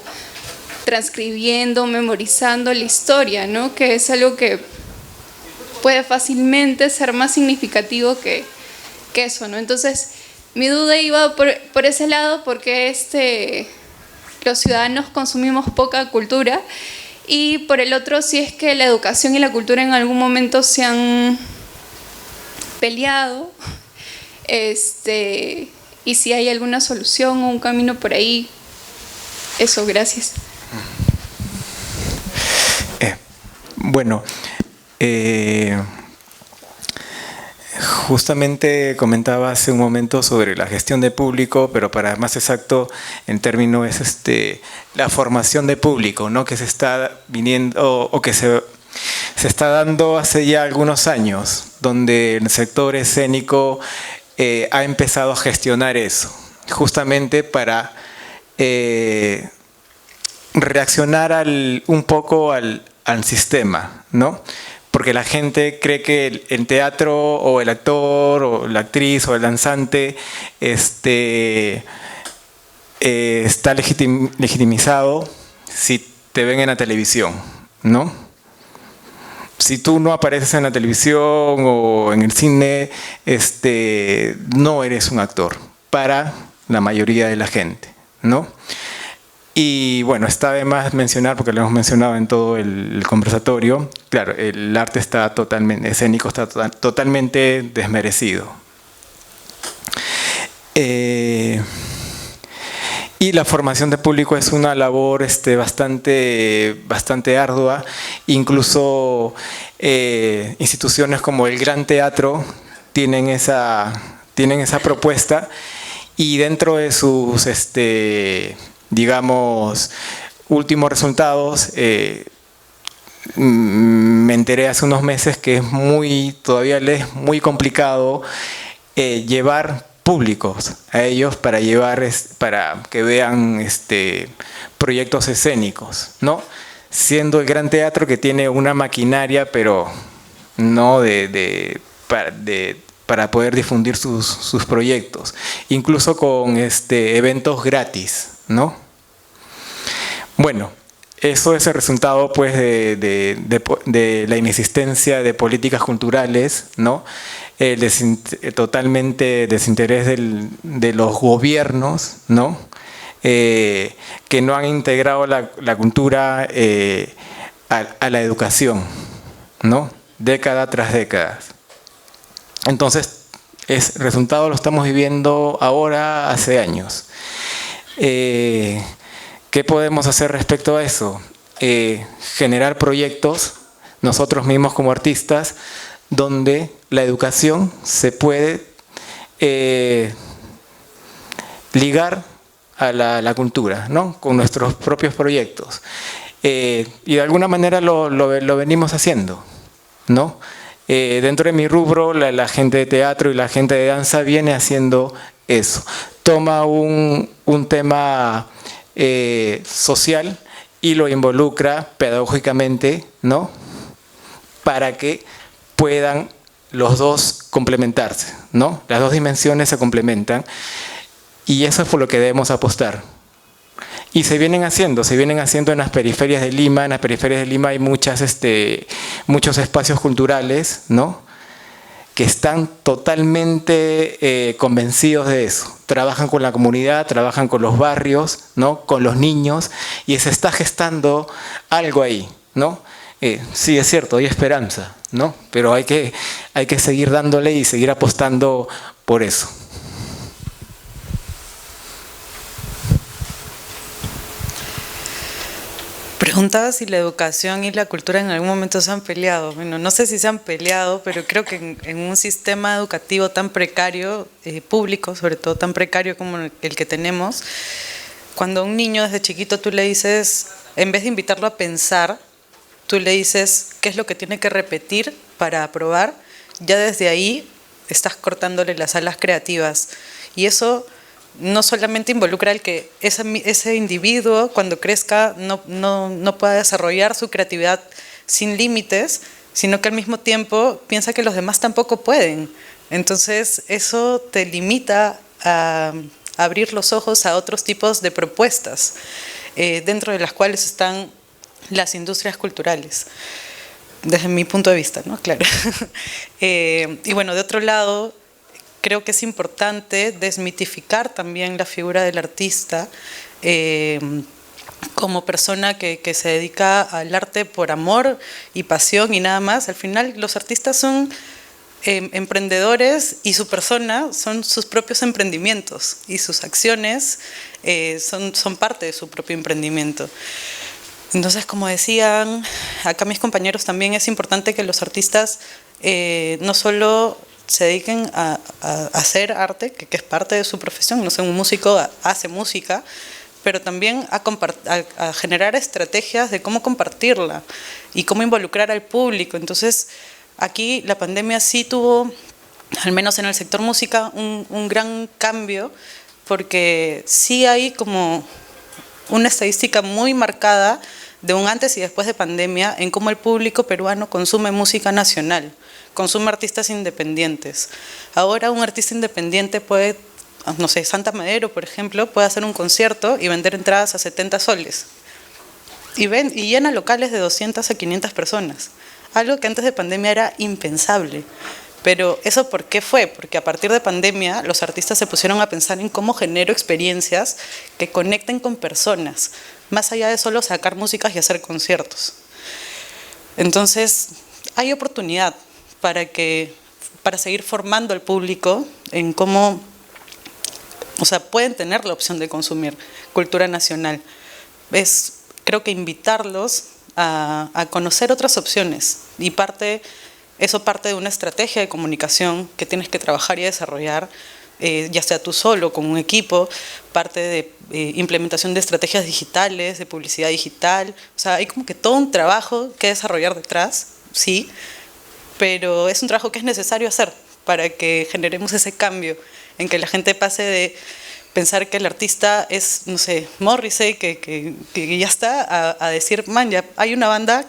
transcribiendo, memorizando la historia, ¿no? Que es algo que puede fácilmente ser más significativo que eso, ¿no? Entonces, mi duda iba por ese lado, porque los ciudadanos consumimos poca cultura, y por el otro, si es que la educación y la cultura en algún momento se han peleado, y si hay alguna solución o un camino por ahí. Eso, gracias. Bueno, justamente comentaba hace un momento sobre la gestión de público, pero para más exacto, en términos es la formación de público, ¿no? Que se está viniendo o que se está dando hace ya algunos años, donde el sector escénico ha empezado a gestionar eso, justamente para reaccionar un poco al sistema, ¿no? Porque la gente cree que el teatro o el actor o la actriz o el danzante está legitimizado si te ven en la televisión, ¿no? Si tú no apareces en la televisión o en el cine, no eres un actor para la mayoría de la gente, ¿no? Y bueno, está de más mencionar, porque lo hemos mencionado en todo el conversatorio, claro, el arte está totalmente, escénico está totalmente desmerecido. Y la formación de público es una labor bastante ardua. Incluso instituciones como el Gran Teatro tienen esa propuesta, y dentro de sus digamos, últimos resultados, me enteré hace unos meses que todavía les es muy complicado llevar públicos a ellos para que vean proyectos escénicos, ¿no? Siendo el Gran Teatro que tiene una maquinaria, pero no para poder difundir sus proyectos, incluso con eventos gratis, ¿no? Bueno, eso es el resultado pues de la inexistencia de políticas culturales, ¿no? Totalmente desinterés de los gobiernos, ¿no? Que no han integrado la cultura a la educación, ¿no? Década tras década. Entonces, el resultado lo estamos viviendo ahora, hace años. ¿Qué podemos hacer respecto a eso? Generar proyectos, nosotros mismos como artistas, donde la educación se puede ligar a la cultura, ¿no? Con nuestros propios proyectos. Y de alguna manera lo venimos haciendo, ¿no? Dentro de mi rubro, la gente de teatro y la gente de danza viene haciendo eso. Toma un tema social y lo involucra pedagógicamente, ¿no? Para que puedan los dos complementarse, ¿no? Las dos dimensiones se complementan y eso es por lo que debemos apostar. Y se vienen haciendo en las periferias de Lima. En las periferias de Lima hay muchos espacios culturales, ¿no? Que están totalmente convencidos de eso. Trabajan con la comunidad, trabajan con los barrios, ¿no? Con los niños, y se está gestando algo ahí, ¿no? Sí, es cierto, hay esperanza, ¿no? Pero hay que seguir dándole y seguir apostando por eso. Preguntaba si la educación y la cultura en algún momento se han peleado. Bueno, no sé si se han peleado, pero creo que en un sistema educativo tan precario, público, sobre todo tan precario como el que tenemos, cuando a un niño desde chiquito tú le dices, en vez de invitarlo a pensar, tú le dices qué es lo que tiene que repetir para aprobar, ya desde ahí estás cortándole las alas creativas. Y eso no solamente involucra el que ese individuo cuando crezca no pueda desarrollar su creatividad sin límites, sino que al mismo tiempo piensa que los demás tampoco pueden. Entonces eso te limita a abrir los ojos a otros tipos de propuestas, dentro de las cuales están las industrias culturales, desde mi punto de vista, ¿no? Claro. Y bueno, de otro lado, creo que es importante desmitificar también la figura del artista como persona que se dedica al arte por amor y pasión y nada más. Al final los artistas son emprendedores y su persona son sus propios emprendimientos y sus acciones son parte de su propio emprendimiento. Entonces, como decían acá mis compañeros, también es importante que los artistas no solo se dediquen a hacer arte, que es parte de su profesión. No sé, un músico hace música, pero también a generar estrategias de cómo compartirla y cómo involucrar al público. Entonces, aquí la pandemia sí tuvo, al menos en el sector música, un gran cambio, porque sí hay como una estadística muy marcada de un antes y después de pandemia en cómo el público peruano consume música nacional, consume artistas independientes. Ahora un artista independiente puede, no sé, Santa Madero, por ejemplo, puede hacer un concierto y vender entradas a 70 soles. Y llena locales de 200 a 500 personas. Algo que antes de pandemia era impensable. Pero ¿eso por qué fue? Porque a partir de pandemia los artistas se pusieron a pensar en cómo genero experiencias que conecten con personas, más allá de solo sacar músicas y hacer conciertos. Entonces, hay oportunidad para seguir formando al público en cómo, o sea, pueden tener la opción de consumir cultura nacional. Creo que invitarlos a conocer otras opciones, y eso parte de una estrategia de comunicación que tienes que trabajar y desarrollar ya sea tú solo, con un equipo, parte de implementación de estrategias digitales, de publicidad digital. O sea, hay como que todo un trabajo que desarrollar detrás, sí, pero es un trabajo que es necesario hacer para que generemos ese cambio en que la gente pase de pensar que el artista es, no sé, Morrissey, que ya está, a decir, man, ya hay una banda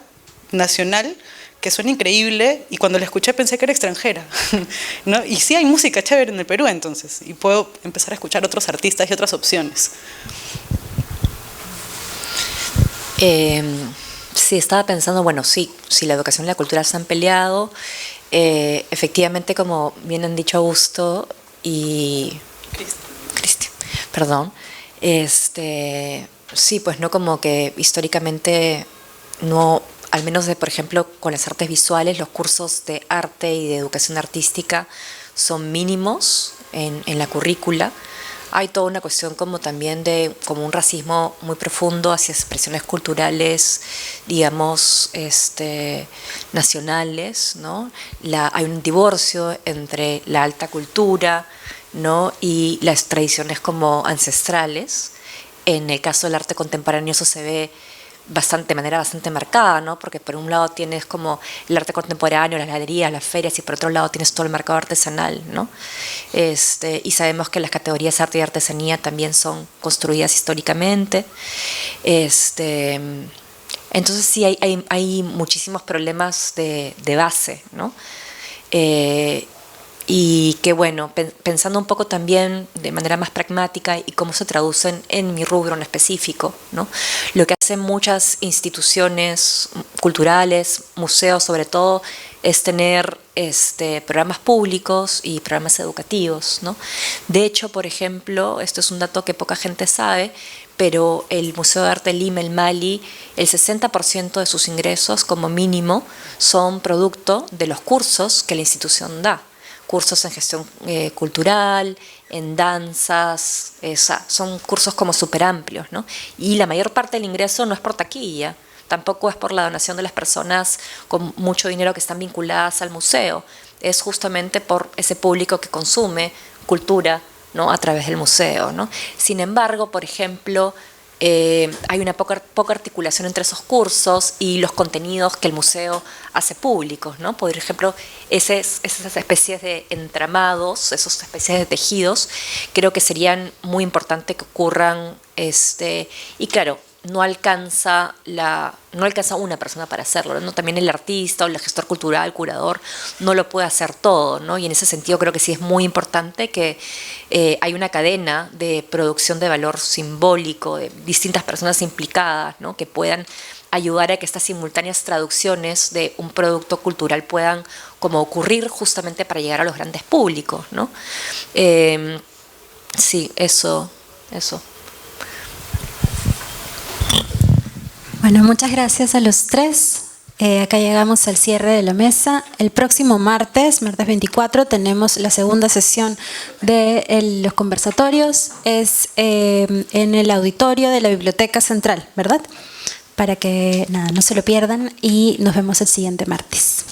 nacional que suena increíble, y cuando la escuché pensé que era extranjera, ¿no? Y sí hay música chévere en el Perú entonces, y puedo empezar a escuchar otros artistas y otras opciones. Sí, estaba pensando, bueno, sí, si la educación y la cultura se han peleado, efectivamente, como bien han dicho Augusto y Cristi, perdón, sí, pues no, como que históricamente no, al menos por ejemplo, con las artes visuales, los cursos de arte y de educación artística son mínimos en la currícula. Hay toda una cuestión como también de como un racismo muy profundo hacia expresiones culturales, digamos, nacionales, ¿no? Hay un divorcio entre la alta cultura, ¿no?, y las tradiciones como ancestrales. En el caso del arte contemporáneo eso se ve de manera bastante marcada, ¿no? Porque por un lado tienes como el arte contemporáneo, las galerías, las ferias, y por otro lado tienes todo el mercado artesanal, ¿no? Y sabemos que las categorías arte y artesanía también son construidas históricamente. Entonces sí hay muchísimos problemas de base, ¿no? Y que bueno, pensando un poco también de manera más pragmática y cómo se traducen en mi rubro en específico, ¿no? Lo que hacen muchas instituciones culturales, museos sobre todo, es tener programas públicos y programas educativos, ¿no? De hecho, por ejemplo, esto es un dato que poca gente sabe, pero el Museo de Arte Lima, el MALI, el 60% de sus ingresos como mínimo son producto de los cursos que la institución da. Cursos en gestión cultural, en danzas, son cursos como súper amplios, ¿no? Y la mayor parte del ingreso no es por taquilla, tampoco es por la donación de las personas con mucho dinero que están vinculadas al museo, es justamente por ese público que consume cultura, ¿no?, a través del museo, ¿no? Sin embargo, por ejemplo, hay una poca articulación entre esos cursos y los contenidos que el museo hace públicos, ¿no? Por ejemplo, esas especies de entramados, esas especies de tejidos, creo que serían muy importantes que ocurran, y claro, no alcanza una persona para hacerlo, ¿no? También el artista o el gestor cultural, curador, no lo puede hacer todo, ¿no? Y en ese sentido creo que sí es muy importante que hay una cadena de producción de valor simbólico, de distintas personas implicadas, ¿no?, que puedan ayudar a que estas simultáneas traducciones de un producto cultural puedan como ocurrir justamente para llegar a los grandes públicos, ¿no? Sí, eso. Bueno, muchas gracias a los tres. Acá llegamos al cierre de la mesa. El próximo martes 24, tenemos la segunda sesión de los conversatorios. Es en el auditorio de la Biblioteca Central, ¿verdad? Para que no se lo pierdan, y nos vemos el siguiente martes.